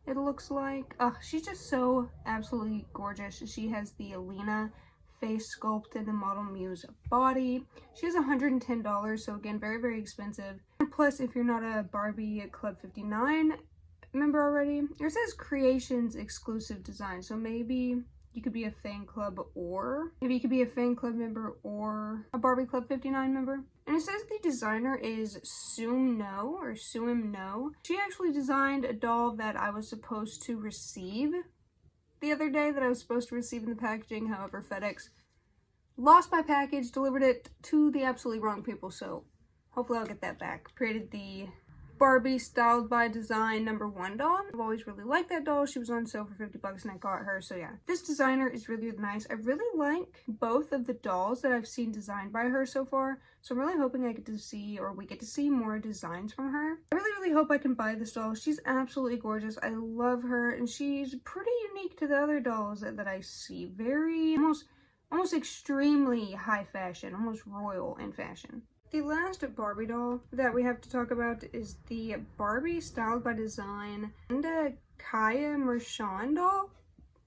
[SPEAKER 1] it looks like. Oh, she's just so absolutely gorgeous. She has the Alina face sculpt in the Model Muse body. She has $110, so again, very expensive. And plus, if you're not a Barbie Club 59 member already. It says creations exclusive design, so maybe you could be a fan club, or maybe you could be a fan club member or a Barbie Club 59 member. And it says the designer is Suim No. She actually designed a doll that I was supposed to receive the other day, that I was supposed to receive in the packaging. However, FedEx lost my package, delivered it to the absolutely wrong people, so hopefully I'll get that back. Created the Barbie Styled by Design #1 doll. I've always really liked that doll. She was on sale for 50 bucks and I got her, so yeah. This designer is really, really nice. I really like both of the dolls that I've seen designed by her so far, so I'm really hoping I get to see, or we get to see, more designs from her. I really, really hope I can buy this doll. She's absolutely gorgeous. I love her, and she's pretty unique to the other dolls that I see. Very, almost extremely high fashion, almost royal in fashion. The last Barbie doll that we have to talk about is the Barbie Styled by Design and Kaya Mershon doll.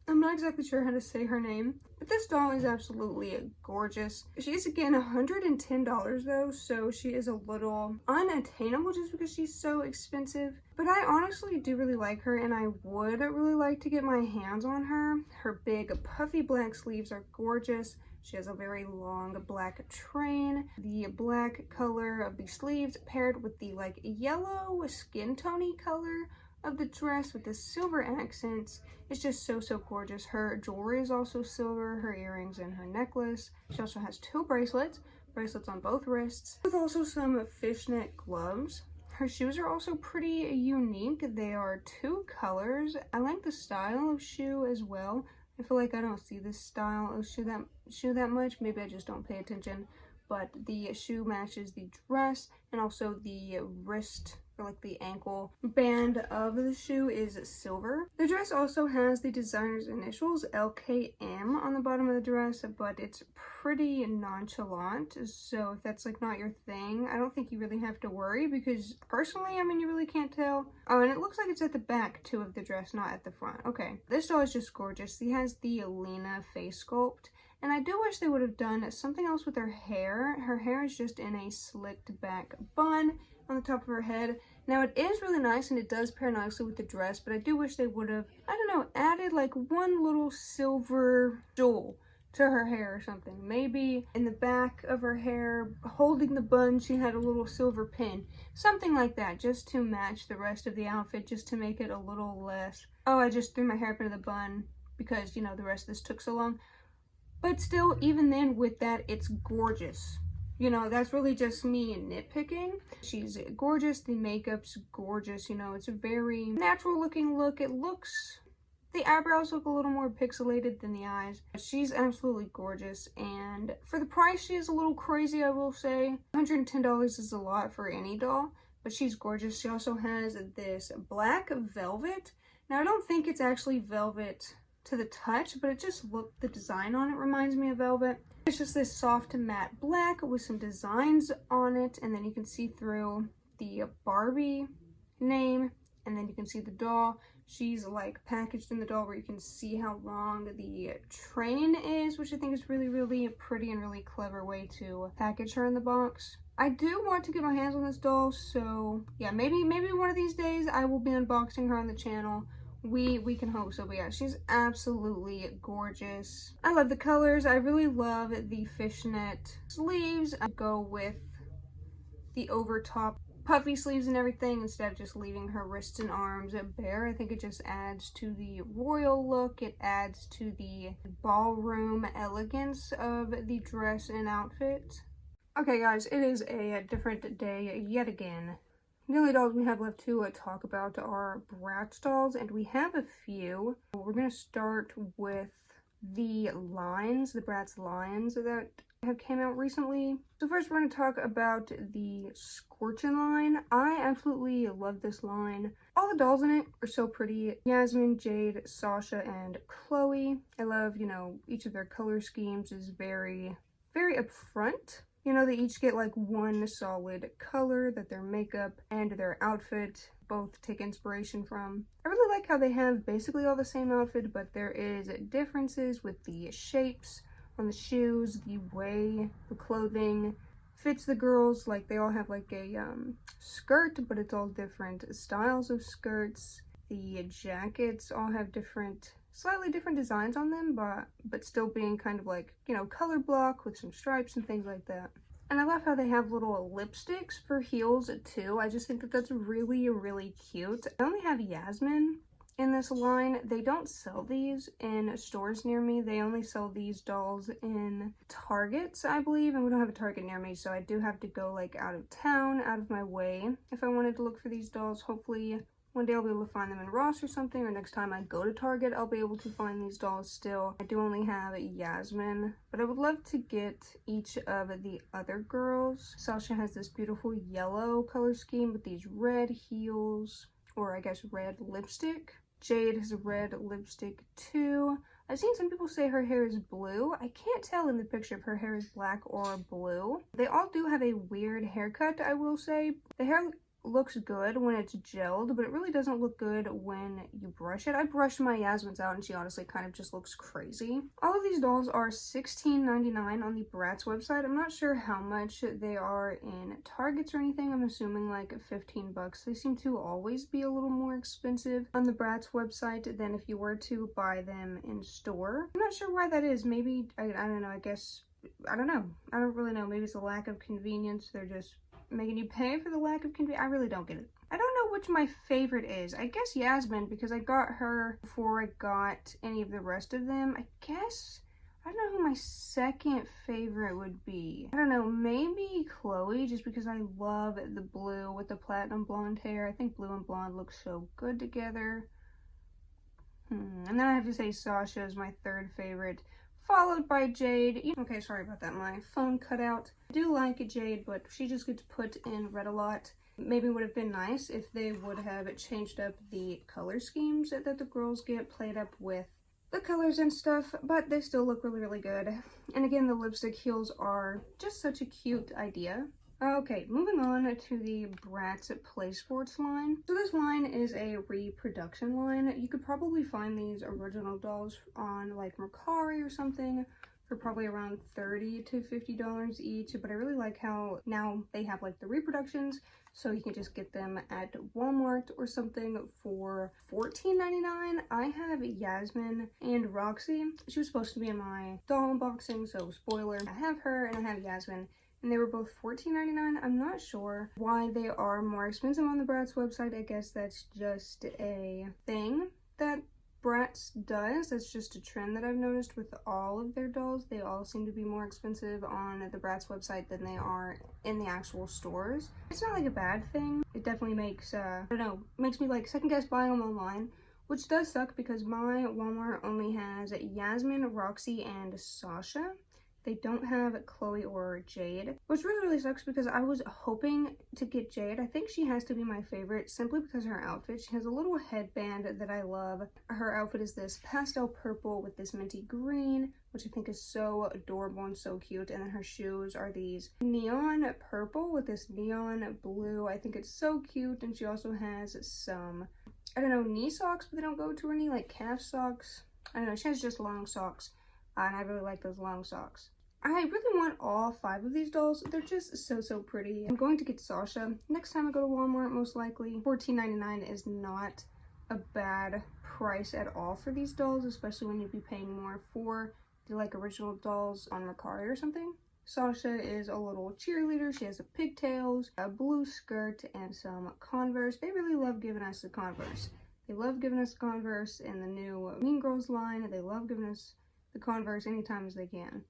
[SPEAKER 1] I'm not exactly sure how to say her name, but this doll is absolutely gorgeous. She's again $110 though, so she is a little unattainable just because she's so expensive. But I honestly do really like her, and I would really like to get my hands on her. Her big puffy black sleeves are gorgeous. She has a very long black train. The black color of the sleeves paired with the like yellow skin tone color of the dress with the silver accents. It's just so, so gorgeous. Her jewelry is also silver, her earrings and her necklace. She also has 2 bracelets on both wrists, with also some fishnet gloves. Her shoes are also pretty unique. They are 2 colors. I like the style of shoe as well. I feel like I don't see this style of shoe that much. Maybe I just don't pay attention. But the shoe matches the dress, and also the wrist, or like the ankle band of the shoe is silver. The dress also has the designer's initials, LKM, on the bottom of the dress, but it's pretty nonchalant. So if that's like not your thing, I don't think you really have to worry, because personally, I mean, you really can't tell. Oh, and it looks like it's at the back too of the dress, not at the front. Okay, this doll is just gorgeous. She has the Lena face sculpt. And I do wish they would have done something else with her hair. Her hair is just in a slicked back bun on the top of her head. Now it is really nice and it does pair nicely with the dress, but I do wish they would have, I don't know, added like one little silver jewel to her hair or something. Maybe in the back of her hair, holding the bun, she had a little silver pin. Something like that, just to match the rest of the outfit, just to make it a little less, oh, I just threw my hair up into the bun because, you know, the rest of this took so long. But still, even then with that, it's gorgeous. You know, that's really just me nitpicking. She's gorgeous. The makeup's gorgeous. You know, it's a very natural looking look. It looks, the eyebrows look a little more pixelated than the eyes. She's absolutely gorgeous. And for the price, she is a little crazy, I will say. $110 is a lot for any doll, but she's gorgeous. She also has this black velvet. Now, I don't think it's actually velvet to the touch, but it just looked, the design on it reminds me of velvet. It's just this soft matte black with some designs on it, and then you can see through the Barbie name, and then you can see the doll. She's like packaged in the doll where you can see how long the train is, which I think is really, really pretty and really clever way to package her in the box. I do want to get my hands on this doll, so yeah, maybe one of these days I will be unboxing her on the channel. We can hope so, but yeah, she's absolutely gorgeous. I love the colors. I really love the fishnet sleeves. I go with the over top puffy sleeves and everything instead of just leaving her wrists and arms bare. I think it just adds to the royal look. It adds to the ballroom elegance of the dress and outfit. Okay guys, it is a different day yet again. The only dolls we have left to talk about are BratZ dolls, and we have a few. We're going to start with the lines, the BratZ lines that have came out recently. So first we're going to talk about the Scorchin' line. I absolutely love this line. All the dolls in it are so pretty. Yasmin, Jade, Sasha, and Chloe. I love, you know, each of their color schemes is very, very upfront. You know, they each get like one solid color that their makeup and their outfit both take inspiration from. I really like how they have basically all the same outfit, but there is differences with the shapes on the shoes, the way the clothing fits the girls. Like they all have like a skirt, but it's all different styles of skirts. the jackets all have different, slightly different designs on them, but still being kind of like, you know, color block with some stripes and things like that. And I love how they have little lipsticks for heels too. I just think that that's really, really cute. I only have Yasmin in this line. They don't sell these in stores near me. They only sell these dolls in Targets, I believe, and we don't have a Target near me, so I do have to go like out of town, out of my way if I wanted to look for these dolls. Hopefully one day I'll be able to find them in Ross or something, or next time I go to Target I'll be able to find these dolls still. I do only have Yasmin, but I would love to get each of the other girls. Sasha has this beautiful yellow color scheme with these red heels, or I guess red lipstick. Jade has a red lipstick too. I've seen some people say her hair is blue. I can't tell in the picture if her hair is black or blue. They all do have a weird haircut, I will say. The hair looks good when it's gelled, but it really doesn't look good when you brush it. I brushed my Yasmin's out and she honestly kind of just looks crazy. All of these dolls are $16.99 on the BratZ website. I'm not sure how much they are in Targets or anything. I'm assuming like 15 bucks. They seem to always be a little more expensive on the BratZ website than if you were to buy them in store. I'm not sure why that is. Maybe, I don't know, I guess, I don't know. I don't really know. Maybe it's a lack of convenience. They're just making you pay for the lack of convenience. I really don't get it. I don't know which my favorite is. I guess Yasmin, because I got her before I got any of the rest of them. I guess, I don't know who my second favorite would be. I don't know, maybe Chloe, just because I love the blue with the platinum blonde hair. I think blue and blonde look so good together. And then I have to say Sasha is my third favorite, followed by Jade. Okay, sorry about that, my phone cut out. I do like Jade, but she just gets put in red a lot. Maybe it would have been nice if they would have changed up the color schemes that the girls get, played up with the colors and stuff, but they still look really, really good. And again, the lipstick heels are just such a cute idea. Okay, moving on to the BratZ Play Sports line. So this line is a reproduction line. You could probably find these original dolls on like Mercari or something for probably around $30 to $50 each, but I really like how now they have like the reproductions, so you can just get them at Walmart or something for $14.99. I have Yasmin and Roxy. She was supposed to be in my doll unboxing, so spoiler, I have her and I have Yasmin. And they were both $14.99. I'm not sure why they are more expensive on the BratZ website. I guess that's just a thing that BratZ does. That's just a trend that I've noticed with all of their dolls. They all seem to be more expensive on the BratZ website than they are in the actual stores. It's not like a bad thing. It definitely makes, I don't know, makes me like second guess buying them online, which does suck because my Walmart only has Yasmin, Roxy, and Sasha. They don't have Chloe or Jade, which really, really sucks because I was hoping to get Jade. I think she has to be my favorite simply because of her outfit. She has a little headband that I love. Her outfit is this pastel purple with this minty green, which I think is so adorable and so cute. And then her shoes are these neon purple with this neon blue. I think it's so cute. And she also has some, I don't know, knee socks, but they don't go to her knee, like calf socks. I don't know, she has just long socks. And I really like those long socks. I really want all 5 of these dolls. They're just so, so pretty. I'm going to get Sasha next time I go to Walmart, most likely. $14.99 is not a bad price at all for these dolls, especially when you'd be paying more for the like original dolls on Mercari or something. Sasha is a little cheerleader. She has the pigtails, a blue skirt, and some Converse. They really love giving us the Converse. They love giving us Converse in the new Mean Girls line. They love giving us the Converse anytime as they can.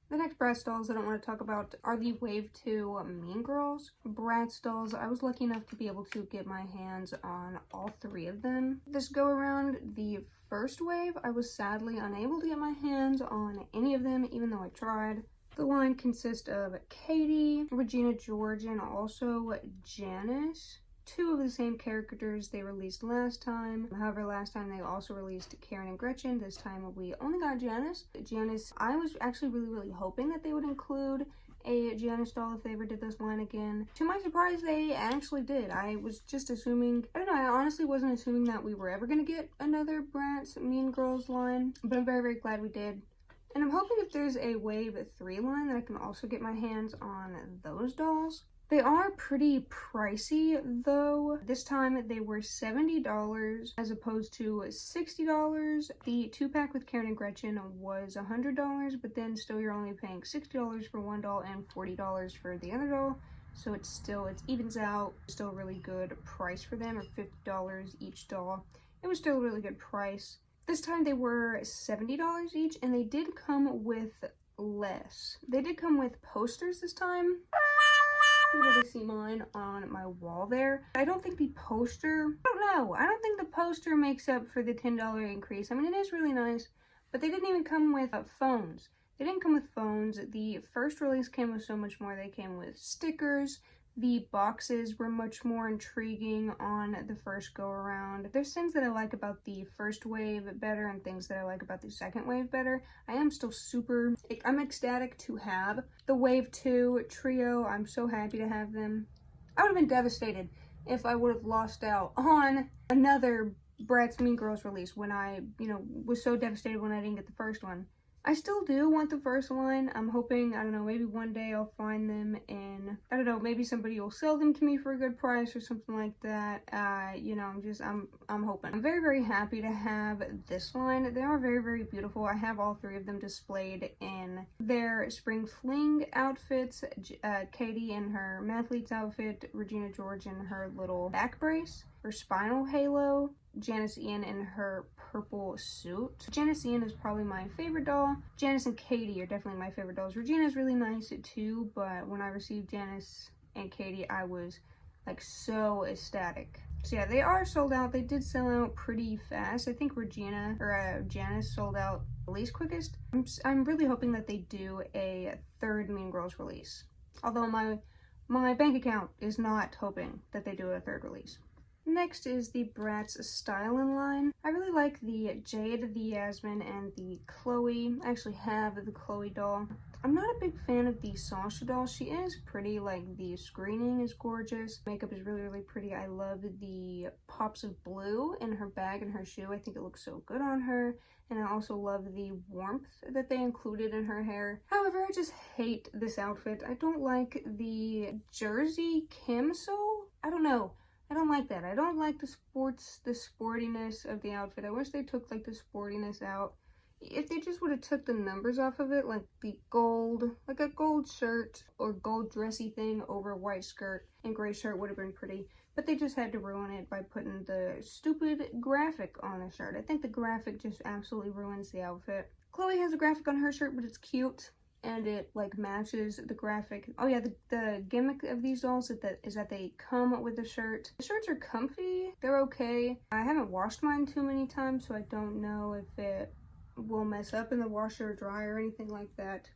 [SPEAKER 1] The next BratZ dolls that I want to talk about are the Wave 2 Mean Girls BratZ dolls. I was lucky enough to be able to get my hands on all 3 of them. This go around, the first wave, I was sadly unable to get my hands on any of them, even though I tried. The line consists of Katie, Regina George, and also Janice. 2 of the same characters they released last time. However, last time they also released Karen and Gretchen. This time we only got Janice. Janice, I was actually really hoping that they would include a Janice doll if they ever did this line again. To my surprise, they actually did. I was just assuming, I don't know, I honestly wasn't assuming that we were ever going to get another BratZ Mean Girls line, but I'm very glad we did. And I'm hoping if there's a Wave 3 line that I can also get my hands on those dolls. They are pretty pricey though. This time they were $70 as opposed to $60. The 2-pack with Karen and Gretchen was $100, but then still you're only paying $60 for one doll and $40 for the other doll. So it evens out. Still a really good price for them, or $50 each doll. It was still a really good price. This time they were $70 each, and they did come with less. They did come with posters this time. You can really see mine on my wall there. I don't think the poster, I don't think the poster makes up for the $10 increase. I mean, it is really nice, but they didn't even come with phones. They didn't come with phones. The first release came with so much more. They came with stickers. The boxes were much more intriguing on the first go around. There's things that I like about the first wave better and things that I like about the second wave better. I am still I'm ecstatic to have the wave 2 trio. I'm so happy to have them. I would have been devastated if I would have lost out on another BratZ Mean Girls release when I, was so devastated when I didn't get the first one. I still do want the first one. I'm hoping, I don't know, maybe one day I'll find them and, I don't know, maybe somebody will sell them to me for a good price or something like that. I'm hoping. I'm very, very happy to have this line. They are very, very beautiful. I have all 3 of them displayed in their spring fling outfits. Katie in her mathlete's outfit, Regina George in her little back brace, her spinal halo, Janice Ian in her purple suit. Janice Ian is probably my favorite doll. Janice and Katie are definitely my favorite dolls. Regina is really nice too, but when I received Janice and Katie, I was like so ecstatic. So yeah, they are sold out. They did sell out pretty fast. I think Janice sold out the least quickest. I'm really hoping that they do a 3rd Mean Girls release. Although my bank account is not hoping that they do a 3rd release. Next is the BratZ Styling line. I really like the Jade, the Yasmin, and the Chloe. I actually have the Chloe doll. I'm not a big fan of the Sasha doll. She is pretty, like the screening is gorgeous. Makeup is really, really pretty. I love the pops of blue in her bag and her shoe. I think it looks so good on her. And I also love the warmth that they included in her hair. However, I just hate this outfit. I don't like the jersey camisole. I don't know. I don't like that. I don't like the sportiness of the outfit. I wish they took like the sportiness out. If they just would have took the numbers off of it, like the gold, like a gold shirt or gold dressy thing over a white skirt and gray shirt would have been pretty. But they just had to ruin it by putting the stupid graphic on the shirt. I think the graphic just absolutely ruins the outfit. Chloe has a graphic on her shirt, but it's cute. And it like matches the graphic. Oh yeah, the gimmick of these dolls is that they come with a shirt. The shirts are comfy, they're okay. I haven't washed mine too many times, so I don't know if it will mess up in the washer or dryer or anything like that.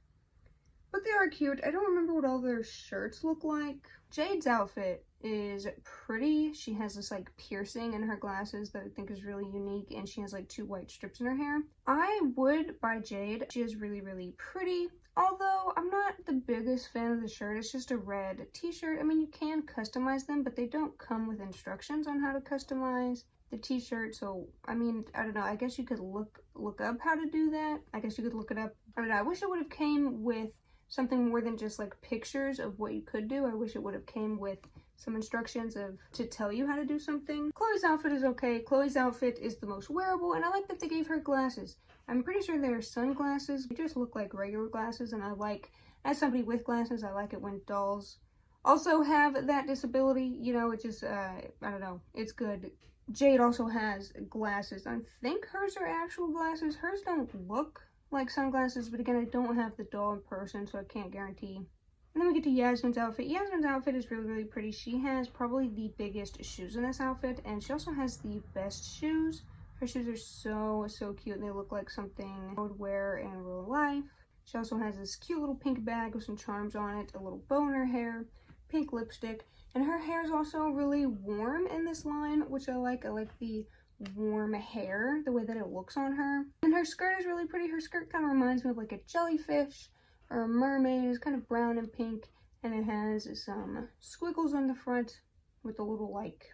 [SPEAKER 1] But they are cute. I don't remember what all their shirts look like. Jade's outfit is pretty. She has this like piercing in her glasses that I think is really unique, and she has like 2 white strips in her hair. I would buy Jade. She is really, really pretty. Although I'm not the biggest fan of the shirt. It's just a red t-shirt. I mean, you can customize them, but they don't come with instructions on how to customize the t-shirt. So, I mean, I don't know. I guess you could look up how to do that. I guess you could look it up. I don't know. I wish it would have came with something more than just like pictures of what you could do. I wish it would have came with some instructions to tell you how to do something. Chloe's outfit is okay. Chloe's outfit is the most wearable, and I like that they gave her glasses. I'm pretty sure they're sunglasses. They just look like regular glasses, and I like, as somebody with glasses, I like it when dolls also have that disability. It just, I don't know, it's good. Jade also has glasses. I think hers are actual glasses. Hers don't look like sunglasses, but again, I don't have the doll in person, so I can't guarantee. And then we get to Yasmin's outfit. Yasmin's outfit is really, really pretty. She has probably the biggest shoes in this outfit, and she also has the best shoes. Her shoes are so, so cute, and they look like something I would wear in real life. She also has this cute little pink bag with some charms on it, a little bow in her hair, pink lipstick, and her hair is also really warm in this line, which I like. I like the warm hair, the way that it looks on her. And her skirt is really pretty. Her skirt kind of reminds me of like a jellyfish or a mermaid. It's kind of brown and pink, and it has some squiggles on the front with a little like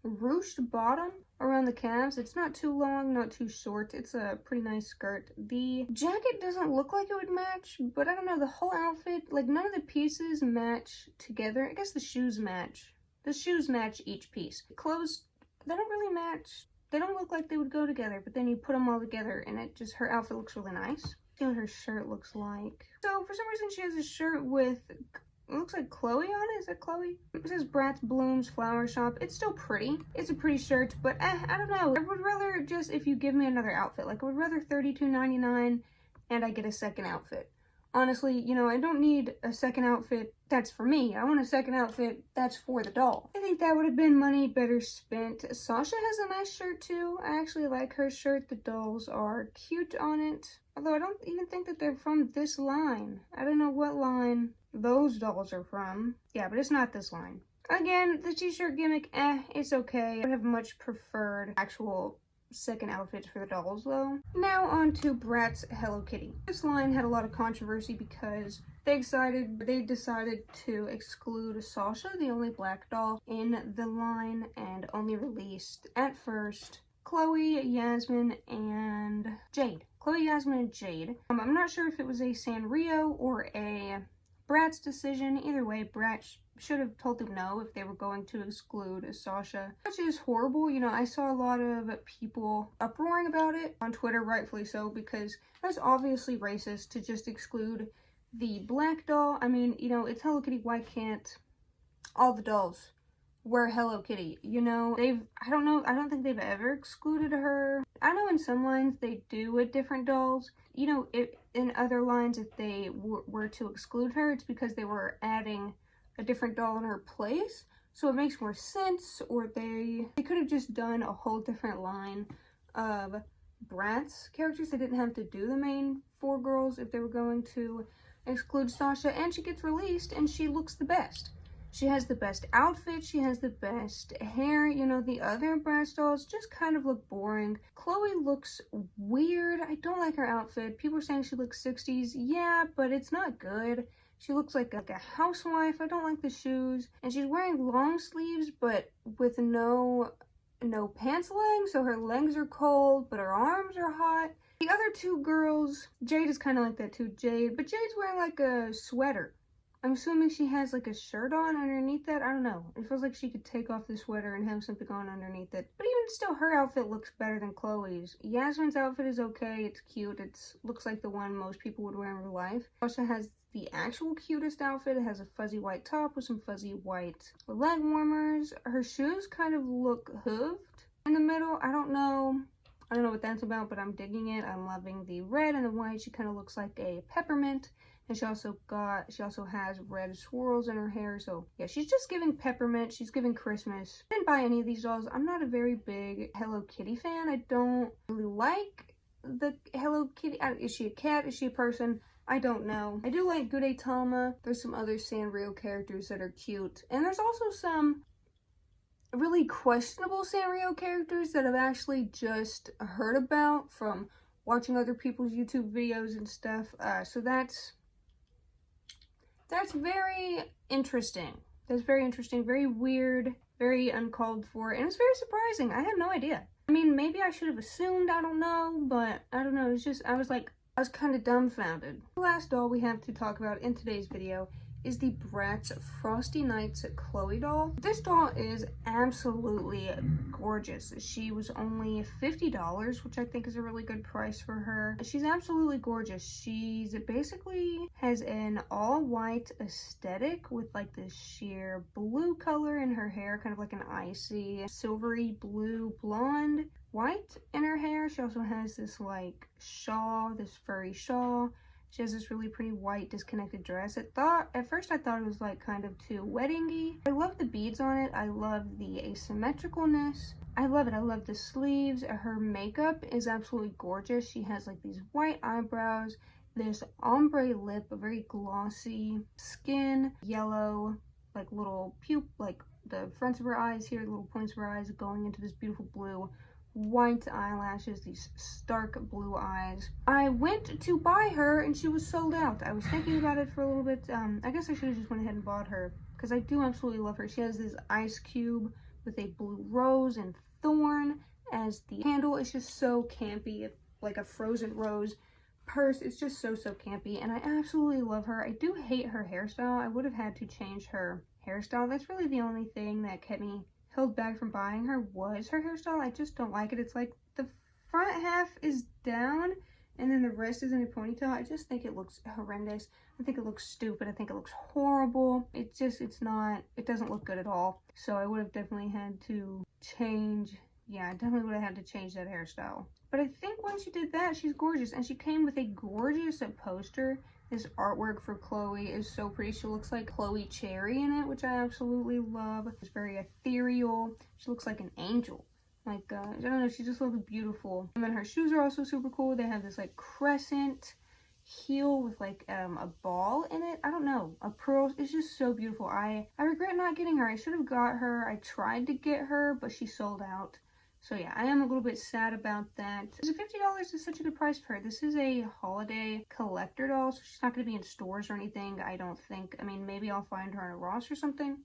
[SPEAKER 1] ruched bottom around the calves. It's not too long, not too short. It's a pretty nice skirt. The jacket doesn't look like it would match, but I don't know, the whole outfit, like none of the pieces match together. I guess the shoes match. The shoes match each piece. Clothes, they don't really match. They don't look like they would go together, but then you put them all together and it just, her outfit looks really nice. See what her shirt looks like. So for some reason she has a shirt with, it looks like Chloe on it. Is that Chloe? It says BratZ Blooms Flower Shop. It's still pretty. It's a pretty shirt, but I don't know. I would rather just, if you give me another outfit, like I would rather $32.99 and I get a second outfit. Honestly, you know, I don't need a second outfit that's for me. I want a second outfit that's for the doll. I think that would have been money better spent. Sasha has a nice shirt too. I actually like her shirt. The dolls are cute on it. Although I don't even think that they're from this line. I don't know what line those dolls are from. Yeah, but it's not this line. Again, the t-shirt gimmick, it's okay. I would have much preferred actual second outfits for the dolls though. Now on to BratZ Hello Kitty. This line had a lot of controversy because they decided to exclude Sasha, the only black doll in the line, and only released at first Chloe, Yasmin, and Jade. Chloe, Yasmin, and Jade. I'm not sure if it was a Sanrio or a BratZ decision. Either way, BratZ should have told them no if they were going to exclude Sasha, which is horrible. You know, I saw a lot of people uproaring about it on Twitter, rightfully so, because that's obviously racist to just exclude the black doll. I mean, you know, it's Hello Kitty. Why can't all the dolls wear Hello Kitty? You know, I don't think they've ever excluded her. I know in some lines they do with different dolls. You know, in other lines, if they were to exclude her, it's because they were adding a different doll in her place, so it makes more sense. Or they could have just done a whole different line of BratZ characters. They didn't have to do the main 4 girls if they were going to exclude Sasha. And she gets released and she looks the best. She has the best outfit, she has the best hair. You know, the other BratZ dolls just kind of look boring. Chloe looks weird. I don't like her outfit. People are saying she looks 60s. Yeah, but it's not good. She looks like a housewife. I don't like the shoes. And she's wearing long sleeves, but with no pants legs, so her legs are cold, but her arms are hot. The other 2 girls, Jade is kind of like that too, but Jade's wearing like a sweater. I'm assuming she has like a shirt on underneath that. I don't know. It feels like she could take off the sweater and have something on underneath it. But even still, her outfit looks better than Chloe's. Yasmin's outfit is okay. It's cute. It looks like the one most people would wear in real life. Sasha has the actual cutest outfit. It has a fuzzy white top with some fuzzy white leg warmers. Her shoes kind of look hooved in the middle. I don't know what that's about, but I'm digging it. I'm loving the red and the white. She kind of looks like a peppermint. And she also has red swirls in her hair. So yeah, she's just giving peppermint. She's giving Christmas. I didn't buy any of these dolls. I'm not a very big Hello Kitty fan. I don't really like the Hello Kitty. Is she a cat? Is she a person? I don't know. I do like Gudetama. There's some other Sanrio characters that are cute. And there's also some really questionable Sanrio characters that I've actually just heard about from watching other people's YouTube videos and stuff. So that's very interesting. That's very interesting, very weird, very uncalled for, and it's very surprising. I had no idea. I mean, maybe I should have assumed, I don't know, but I don't know. It's just, I was kind of dumbfounded. The last doll we have to talk about in today's video is the BratZ Frosty Nights Chloe doll. This doll is absolutely gorgeous. She was only $50, which I think is a really good price for her. She's absolutely gorgeous. She's basically has an all-white aesthetic with like this sheer blue color in her hair, kind of like an icy silvery blue blonde. White in her hair. She also has this like shawl, this furry shawl. She has this really pretty white disconnected dress. At first I thought it was like kind of too weddingy. I love the beads on it. I love the asymmetricalness. I love it. I love the sleeves. Her makeup is absolutely gorgeous. She has like these white eyebrows, this ombre lip, a very glossy skin, yellow, like little like the fronts of her eyes here, the little points of her eyes going into this beautiful blue. White eyelashes, these stark blue eyes. I went to buy her and she was sold out. I was thinking about it for a little bit. I guess I should have just went ahead and bought her because I do absolutely love her. She has this ice cube with a blue rose and thorn as the handle. It's just so campy, like a frozen rose purse. It's just so campy, and I absolutely love her. I do hate her hairstyle. I would have had to change her hairstyle. That's really the only thing that kept me held back from buying her, was her hairstyle. I just don't like it. It's like the front half is down and then the rest is in a ponytail. I just think it looks horrendous. I think it looks stupid. I think it looks horrible. It doesn't look good at all. So I would have definitely had to change. Yeah, I definitely would have had to change that hairstyle. But I think once she did that, she's gorgeous. And she came with a gorgeous poster. This artwork for Chloe is so pretty. She looks like Chloe Cherry in it, which I absolutely love. It's very ethereal. She looks like an angel. Like, I don't know, she just looks beautiful. And then her shoes are also super cool. They have this like crescent heel with like a ball in it. I don't know, a pearl. It's just so beautiful. I regret not getting her. I should have got her. I tried to get her, but she sold out. So yeah, I am a little bit sad about that. $50 is such a good price for her. This is a holiday collector doll, so she's not going to be in stores or anything, I don't think. I mean, maybe I'll find her in a Ross or something.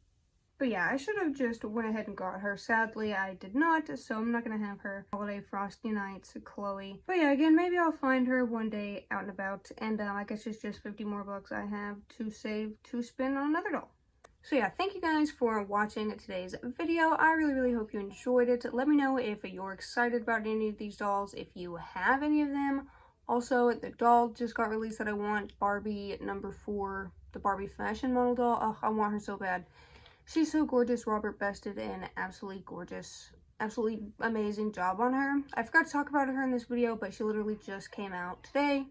[SPEAKER 1] But yeah, I should have just went ahead and got her. Sadly, I did not, so I'm not going to have her Holiday Frosty Nights Chloe. But yeah, again, maybe I'll find her one day out and about. And I guess it's just 50 more bucks I have to save to spend on another doll. So yeah, thank you guys for watching today's video. I really hope you enjoyed it. Let me know if you're excited about any of these dolls, if you have any of them. Also, the doll just got released that I want, Barbie number 4, the Barbie fashion model doll. Oh, I want her so bad. She's so gorgeous. Robert bested an absolutely gorgeous, absolutely amazing job on her. I forgot to talk about her in this video, but she literally just came out today.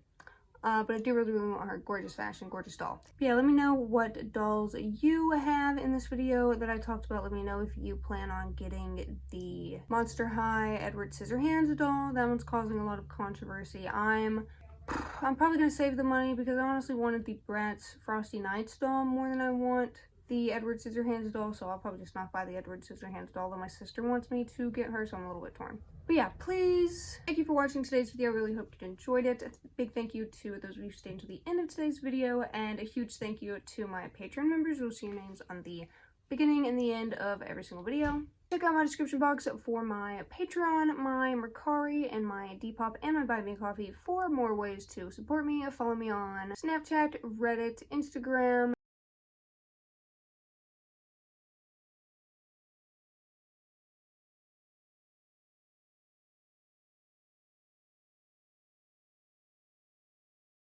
[SPEAKER 1] But I do really want her. Gorgeous fashion, gorgeous doll. But yeah, let me know what dolls you have in this video that I talked about. Let me know if you plan on getting the MonsterHigh Edward Scissorhands doll. That one's causing a lot of controversy. I'm probably going to save the money because I honestly wanted the BratZ Frosty Nights doll more than I want the Edward Scissorhands doll, so I'll probably just not buy the Edward Scissorhands doll, though my sister wants me to get her, so I'm a little bit torn. But yeah, please, thank you for watching today's video. I really hope you enjoyed it. A big thank you to those of you who stayed until the end of today's video, and a huge thank you to my Patreon members. You'll see your names on the beginning and the end of every single video. Check out my description box for my Patreon, my Mercari, and my Depop, and my Buy Me a Coffee for more ways to support me. Follow me on Snapchat, Reddit, Instagram,